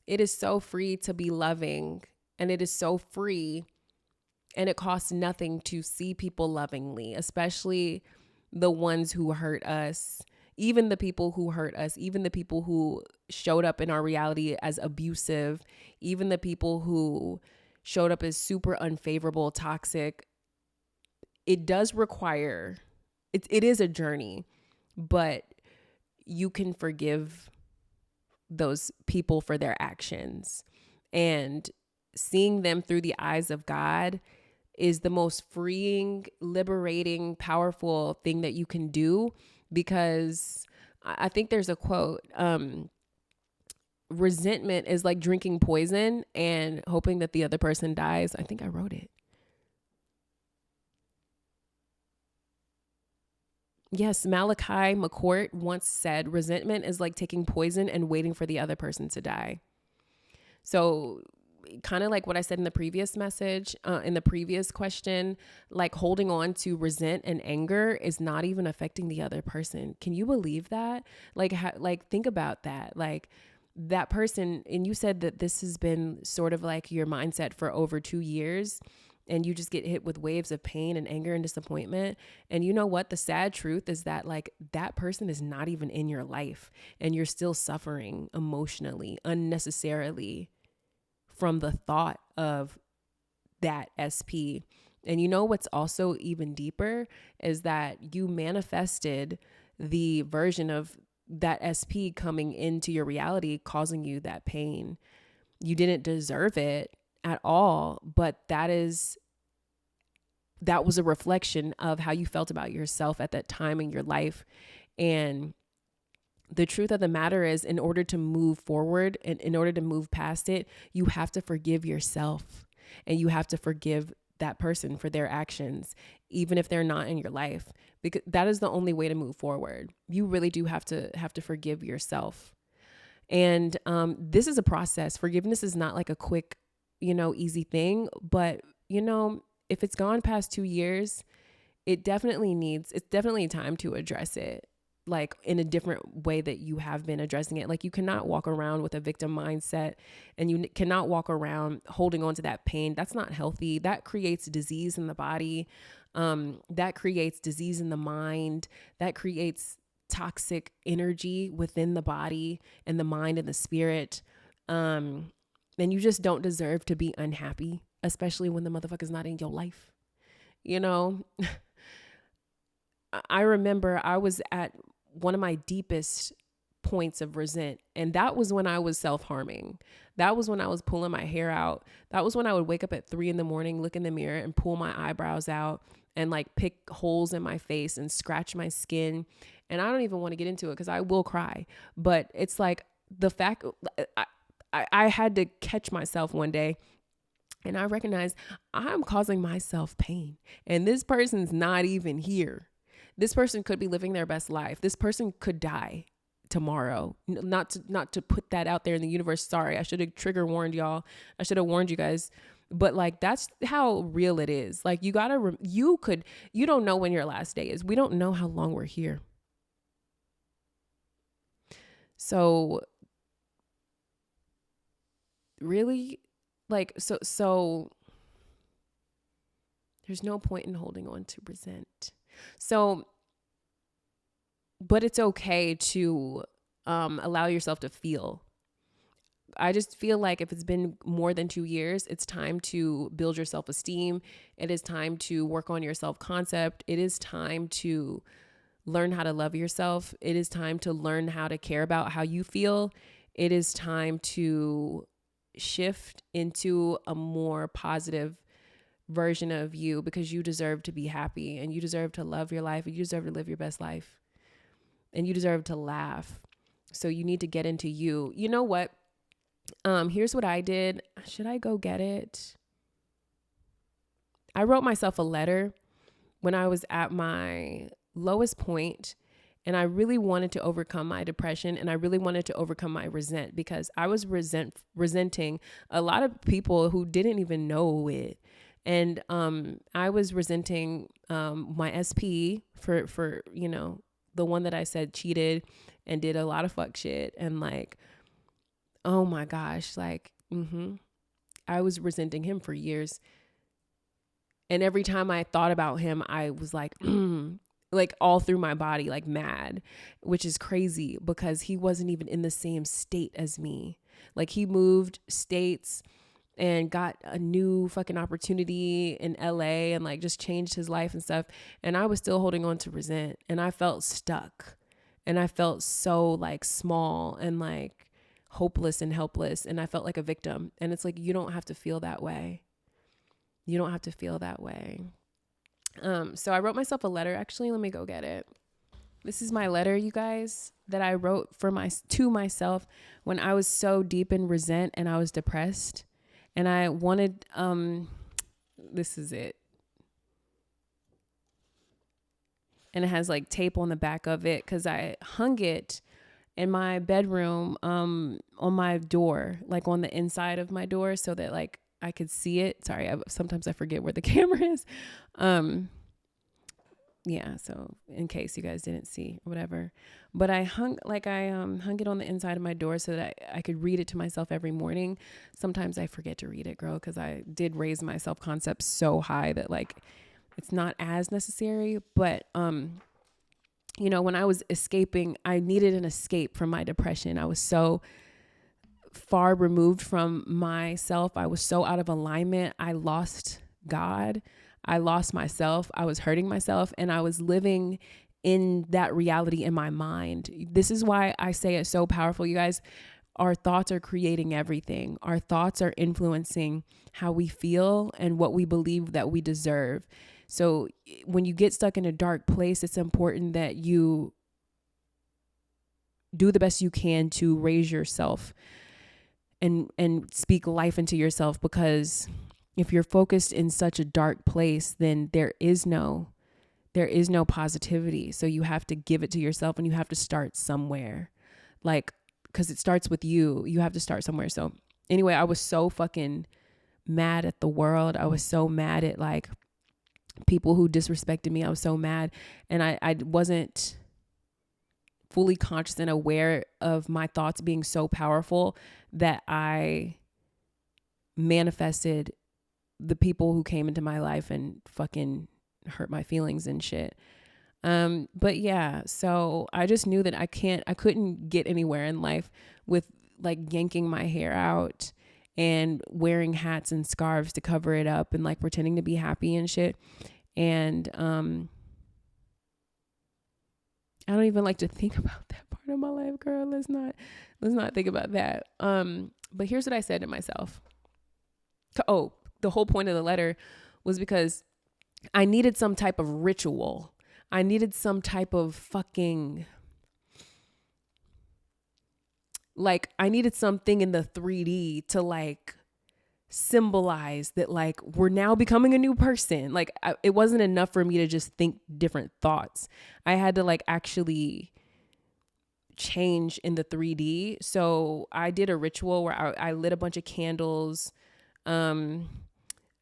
[SPEAKER 1] It is so free to be loving, and it is so free, and it costs nothing to see people lovingly, especially the ones who hurt us, even the people who hurt us, even the people who showed up in our reality as abusive, even the people who showed up as super unfavorable, toxic. It does require, it is a journey, but you can forgive those people for their actions, and seeing them through the eyes of God is the most freeing, liberating, powerful thing that you can do, because I think there's a quote, resentment is like drinking poison and hoping that the other person dies. I think I wrote it. Yes, Malachi McCourt once said, resentment is like taking poison and waiting for the other person to die. So kind of like what I said in the previous message, in the previous question, like holding on to resent and anger is not even affecting the other person. Can you believe that? Like think about that. Like that person, and you said that this has been sort of like your mindset for over 2 years, and you just get hit with waves of pain and anger and disappointment. And you know what? The sad truth is that like that person is not even in your life, and you're still suffering emotionally, unnecessarily, from the thought of that SP. And you know what's also even deeper is that you manifested the version of that SP coming into your reality, causing you that pain. You didn't deserve it at all, but that was a reflection of how you felt about yourself at that time in your life. And the truth of the matter is, in order to move forward and in order to move past it, you have to forgive yourself, and you have to forgive that person for their actions, even if they're not in your life, because that is the only way to move forward. You really do have to forgive yourself. And this is a process. Forgiveness is not like a quick, easy thing, but if it's gone past 2 years, it's definitely time to address it, like in a different way that you have been addressing it. Like you cannot walk around with a victim mindset, and you cannot walk around holding on to that pain. That's not healthy. That creates disease in the body. That creates disease in the mind. That creates toxic energy within the body and the mind and the spirit. And you just don't deserve to be unhappy, especially when the motherfucker's not in your life. I remember I was at one of my deepest points of resent, and that was when I was self-harming. That was when I was pulling my hair out. That was when I would wake up at 3 a.m, look in the mirror and pull my eyebrows out and like pick holes in my face and scratch my skin. And I don't even want to get into it because I will cry. But it's like the fact I had to catch myself one day, and I recognized I'm causing myself pain, and this person's not even here. This person could be living their best life. This person could die tomorrow. Not to put that out there in the universe. Sorry, I should have trigger warned y'all. I should have warned you guys. But like, that's how real it is. Like you don't know when your last day is. We don't know how long we're here. So really, like, so there's no point in holding on to resent. So, but it's okay to allow yourself to feel. I just feel like if it's been more than 2 years, it's time to build your self-esteem. It is time to work on your self-concept. It is time to learn how to love yourself. It is time to learn how to care about how you feel. It is time to shift into a more positive version of you, because you deserve to be happy and you deserve to love your life and you deserve to live your best life and you deserve to laugh. So you need to get into you. You know what? Here's what I did. Should I go get it? I wrote myself a letter when I was at my lowest point, and I really wanted to overcome my depression, and I really wanted to overcome my resent, because I was resenting a lot of people who didn't even know it. And I was resenting my SP for the one that I said cheated and did a lot of fuck shit, and like, oh my gosh, like, I was resenting him for years. And every time I thought about him, I was like, like all through my body, like mad, which is crazy because he wasn't even in the same state as me. Like he moved states and got a new fucking opportunity in LA and like just changed his life and stuff. And I was still holding on to resent, and I felt stuck, and I felt so like small and like hopeless and helpless. And I felt like a victim. And it's like, you don't have to feel that way. You don't have to feel that way. So I wrote myself a letter. Actually, let me go get it. This is my letter, you guys, that I wrote to myself when I was so deep in resent and I was depressed. And I wanted, this is it. And it has like tape on the back of it because I hung it in my bedroom on my door, like on the inside of my door, so that like I could see it. Sorry, sometimes I forget where the camera is. Yeah, so in case you guys didn't see, whatever. But I hung it on the inside of my door so that I could read it to myself every morning. Sometimes I forget to read it, girl, because I did raise my self-concept so high that like it's not as necessary. But when I was escaping, I needed an escape from my depression. I was so far removed from myself. I was so out of alignment. I lost God. I lost myself. I was hurting myself, and I was living in that reality in my mind. This is why I say it's so powerful, you guys. Our thoughts are creating everything. Our thoughts are influencing how we feel and what we believe that we deserve. So when you get stuck in a dark place, it's important that you do the best you can to raise yourself and speak life into yourself, because if you're focused in such a dark place, then there is no positivity. So you have to give it to yourself, and you have to start somewhere, like, because it starts with you. You have to start somewhere. So anyway, I was so fucking mad at the world. I was so mad at like people who disrespected me. I was so mad, and I wasn't fully conscious and aware of my thoughts being so powerful that I manifested the people who came into my life and fucking hurt my feelings and shit. But yeah, so I just knew that I couldn't get anywhere in life with like yanking my hair out and wearing hats and scarves to cover it up and like pretending to be happy and shit. And I don't even like to think about that part of my life, girl. Let's not think about that. But here's what I said to myself. The whole point of the letter was because I needed some type of ritual. I needed some type of fucking, like, I needed something in the 3D to like symbolize that like we're now becoming a new person. Like it wasn't enough for me to just think different thoughts. I had to like actually change in the 3D. So I did a ritual where I lit a bunch of candles.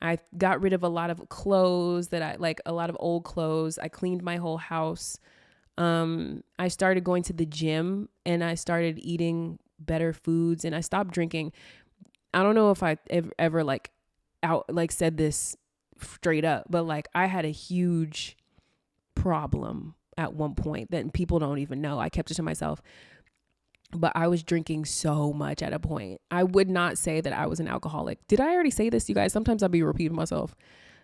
[SPEAKER 1] I got rid of a lot of clothes that a lot of old clothes. I cleaned my whole house. I started going to the gym and I started eating better foods and I stopped drinking. I don't know if I ever like said this straight up, but like I had a huge problem at one point that people don't even know. I kept it to myself, but I was drinking so much at a point. I would not say that I was an alcoholic. Did I already say this, you guys? Sometimes I'll be repeating myself,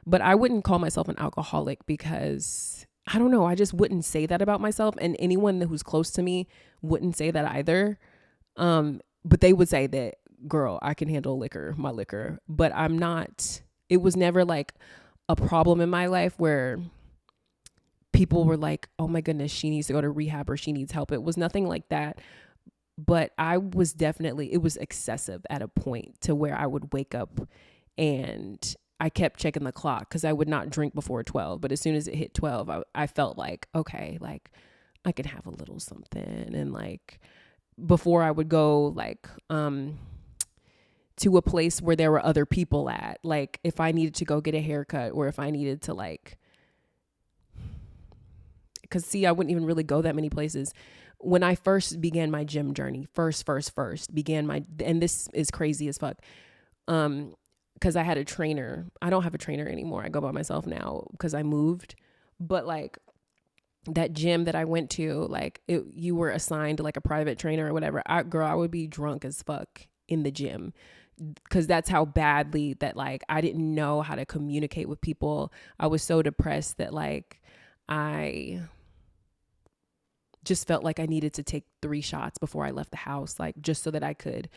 [SPEAKER 1] but I wouldn't call myself an alcoholic because I don't know. I just wouldn't say that about myself. And anyone who's close to me wouldn't say that either. But they would say that, girl, I can handle my liquor, but I'm not. It was never like a problem in my life where people were like, oh my goodness, she needs to go to rehab or she needs help. It was nothing like that. But it was excessive at a point to where I would wake up and I kept checking the clock because I would not drink before 12. But as soon as it hit 12, I felt like, okay, like I could have a little something. And like before I would go like to a place where there were other people at, like if I needed to go get a haircut or if I needed to like, because see, I wouldn't even really go that many places. When I first began my gym journey, and this is crazy as fuck. Because I had a trainer. I don't have a trainer anymore. I go by myself now because I moved. But like that gym that I went to, like you were assigned like a private trainer or whatever. I would be drunk as fuck in the gym because that's how badly that like I didn't know how to communicate with people. I was so depressed that like I just felt like I needed to take 3 shots before I left the house, like just so that I could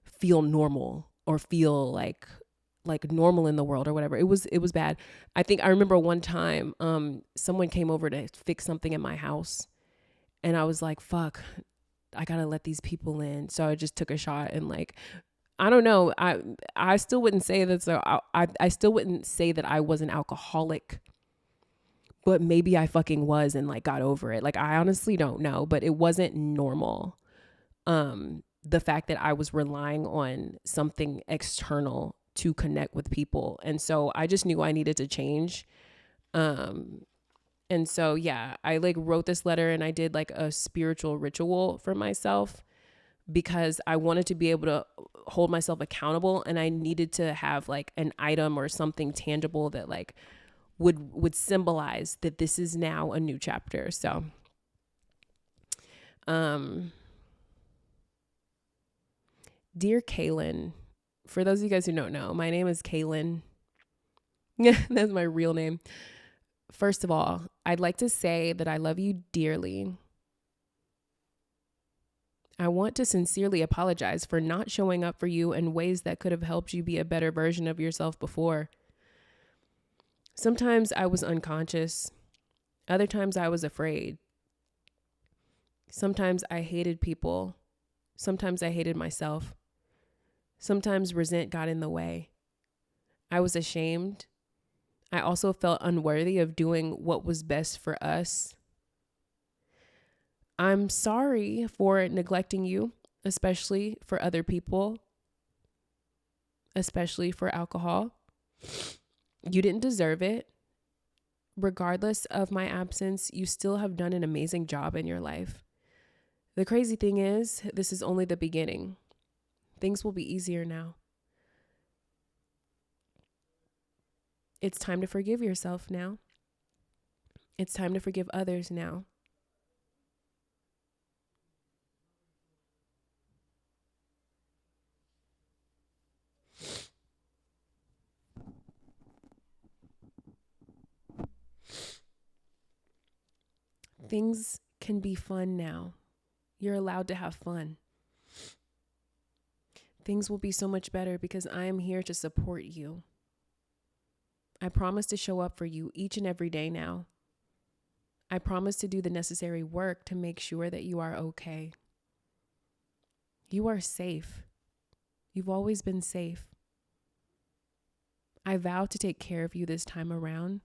[SPEAKER 1] feel normal or feel like normal in the world or whatever. It was bad. I think I remember one time someone came over to fix something in my house and I was like, fuck, I gotta let these people in. So I just took a shot and like, I don't know. I still wouldn't say that. So I still wouldn't say that I was an alcoholic, but maybe I fucking was and like got over it. Like, I honestly don't know, but it wasn't normal. The fact that I was relying on something external to connect with people. And so I just knew I needed to change. And so, yeah, I like wrote this letter and I did like a spiritual ritual for myself because I wanted to be able to hold myself accountable. And I needed to have like an item or something tangible that like would symbolize that this is now a new chapter. So, dear Kaylin, for those of you guys who don't know, my name is Kaylin. That's my real name. First of all, I'd like to say that I love you dearly. I want to sincerely apologize for not showing up for you in ways that could have helped you be a better version of yourself before. Sometimes I was unconscious. Other times I was afraid. Sometimes I hated people. Sometimes I hated myself. Sometimes resent got in the way. I was ashamed. I also felt unworthy of doing what was best for us. I'm sorry for neglecting you, especially for other people, especially for alcohol. You didn't deserve it. Regardless of my absence, you still have done an amazing job in your life. The crazy thing is, this is only the beginning. Things will be easier now. It's time to forgive yourself now. It's time to forgive others now. Things can be fun now. You're allowed to have fun. Things will be so much better because I am here to support you. I promise to show up for you each and every day now. I promise to do the necessary work to make sure that you are okay. You are safe. You've always been safe. I vow to take care of you this time around.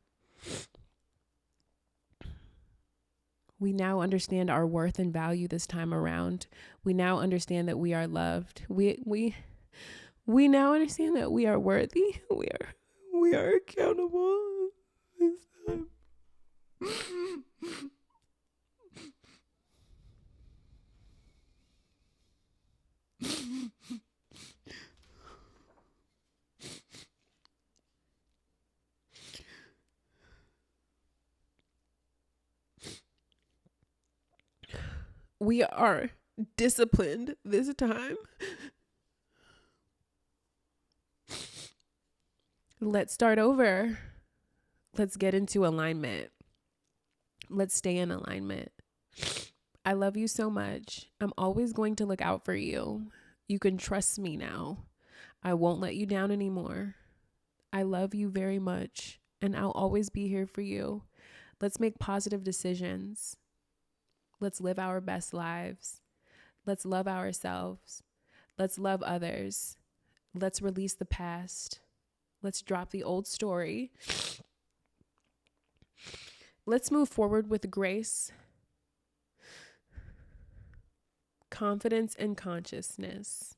[SPEAKER 1] We now understand our worth and value this time around. We now understand that we are loved. We now understand that we are worthy. We are accountable this time. We are disciplined this time. Let's start over. Let's get into alignment. Let's stay in alignment. I love you so much. I'm always going to look out for you. You can trust me now. I won't let you down anymore. I love you very much, and I'll always be here for you. Let's make positive decisions. Let's live our best lives. Let's love ourselves. Let's love others. Let's release the past. Let's drop the old story. Let's move forward with grace, confidence, and consciousness.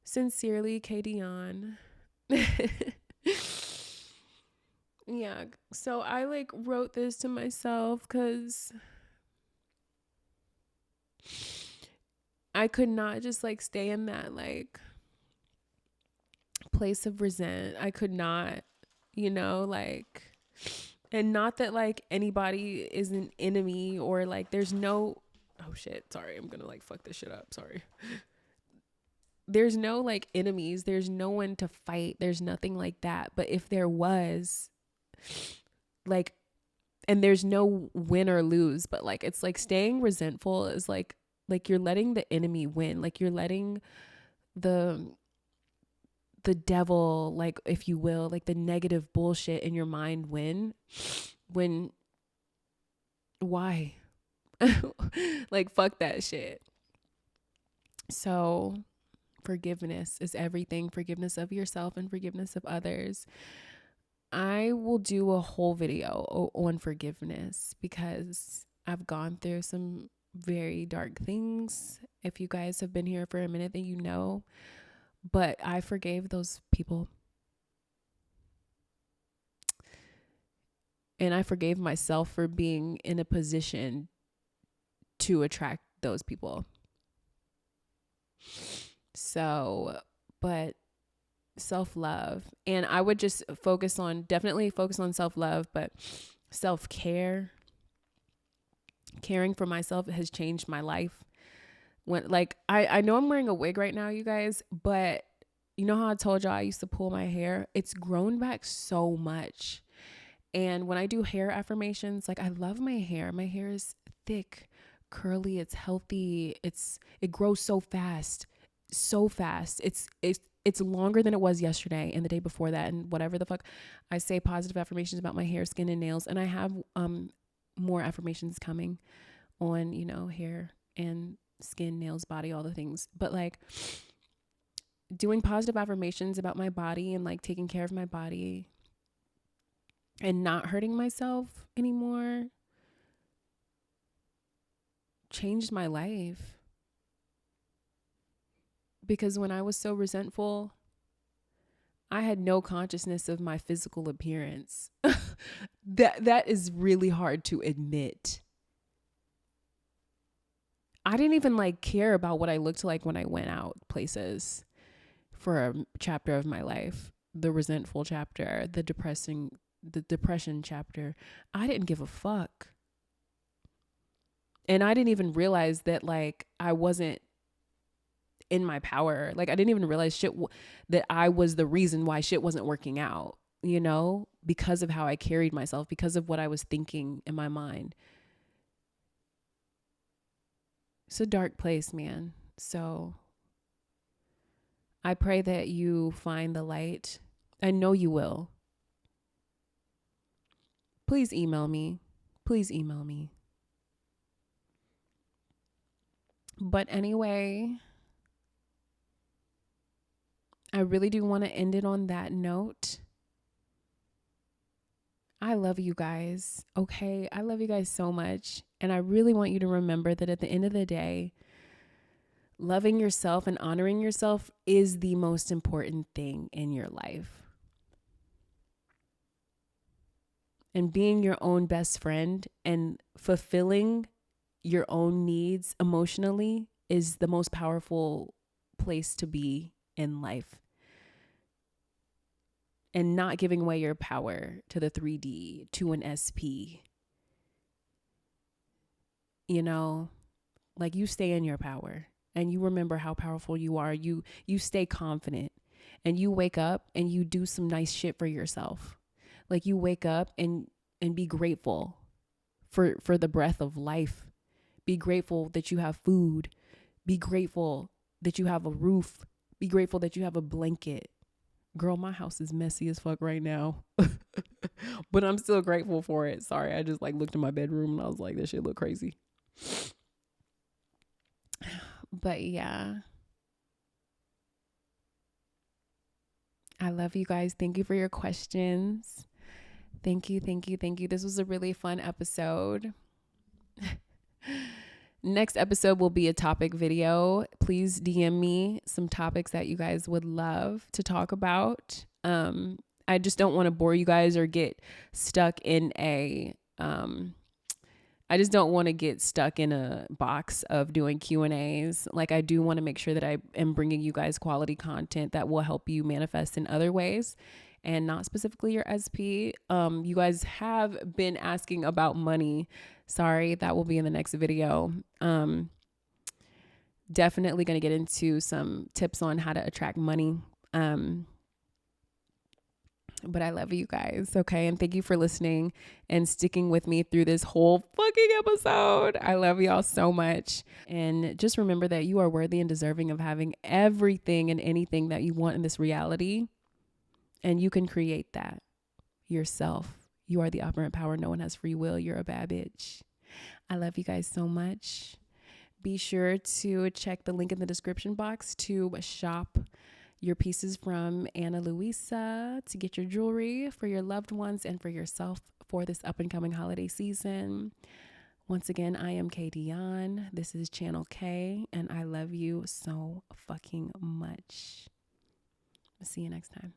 [SPEAKER 1] Sincerely, Dion. Yeah, so I wrote this to myself because I could not just stay in that place of resent. I could not, and not that anybody is an enemy or there's no, oh shit, sorry, I'm gonna fuck this shit up, sorry. There's no enemies, there's no one to fight, there's nothing like that. But if there was, and there's no win or lose, but it's staying resentful is you're letting the enemy win. You're letting the devil, if you will, the negative bullshit in your mind win. When, why? Fuck that shit. So forgiveness is everything. Forgiveness of yourself and forgiveness of others. I will do a whole video on forgiveness because I've gone through some very dark things. If you guys have been here for a minute, then you know. But I forgave those people. And I forgave myself for being in a position to attract those people. So, but self-love. And I would just definitely focus on self-love, but self-care. Caring for myself has changed my life. When I know I'm wearing a wig right now, you guys, but you know how I told y'all I used to pull my hair? It's grown back so much. And when I do hair affirmations, I love my hair. My hair is thick, curly, it's healthy. It grows so fast. So fast. It's longer than it was yesterday and the day before that and whatever the fuck. I say positive affirmations about my hair, skin, and nails, and I have more affirmations coming on, hair and skin, nails, body, all the things. But doing positive affirmations about my body and taking care of my body and not hurting myself anymore changed my life. Because when I was so resentful, I had no consciousness of my physical appearance. That is really hard to admit. I didn't even care about what I looked like when I went out places for a chapter of my life. The resentful chapter, the depression chapter. I didn't give a fuck. And I didn't even realize that I wasn't in my power. I didn't even realize that I was the reason why shit wasn't working out, because of how I carried myself, because of what I was thinking in my mind. It's a dark place, man. So I pray that you find the light. I know you will. Please email me. Please email me. But anyway, I really do want to end it on that note. I love you guys, okay? I love you guys so much. And I really want you to remember that at the end of the day, loving yourself and honoring yourself is the most important thing in your life. And being your own best friend and fulfilling your own needs emotionally is the most powerful place to be in life. And not giving away your power to the 3D, to an SP. Like, you stay in your power and you remember how powerful you are. You stay confident, and you wake up and you do some nice shit for yourself. Like, you wake up and be grateful for the breath of life. Be grateful that you have food. Be grateful that you have a roof. Be grateful that you have a blanket. Girl, my house is messy as fuck right now. But I'm still grateful for it. Sorry, I just like looked in my bedroom and I was like, this shit look crazy. But yeah. I love you guys. Thank you for your questions. Thank you, thank you, thank you. This was a really fun episode. Next episode will be a topic video. Please DM me some topics that you guys would love to talk about. I just don't want to bore you guys or get stuck in a I just don't want to get stuck in a box of doing Q&As. Like, I do want to make sure that I am bringing you guys quality content that will help you manifest in other ways, and not specifically your SP. You guys have been asking about money. Sorry, that will be in the next video. Definitely going to get into some tips on how to attract money. But I love you guys, okay? And thank you for listening and sticking with me through this whole fucking episode. I love y'all so much. And just remember that you are worthy and deserving of having everything and anything that you want in this reality. And you can create that yourself. You are the operant power. No one has free will. You're a bad bitch. I love you guys so much. Be sure to check the link in the description box to shop your pieces from Ana Luisa to get your jewelry for your loved ones and for yourself for this up and coming holiday season. Once again, I am Kayy Dion. This is Channel K, and I love you so fucking much. See you next time.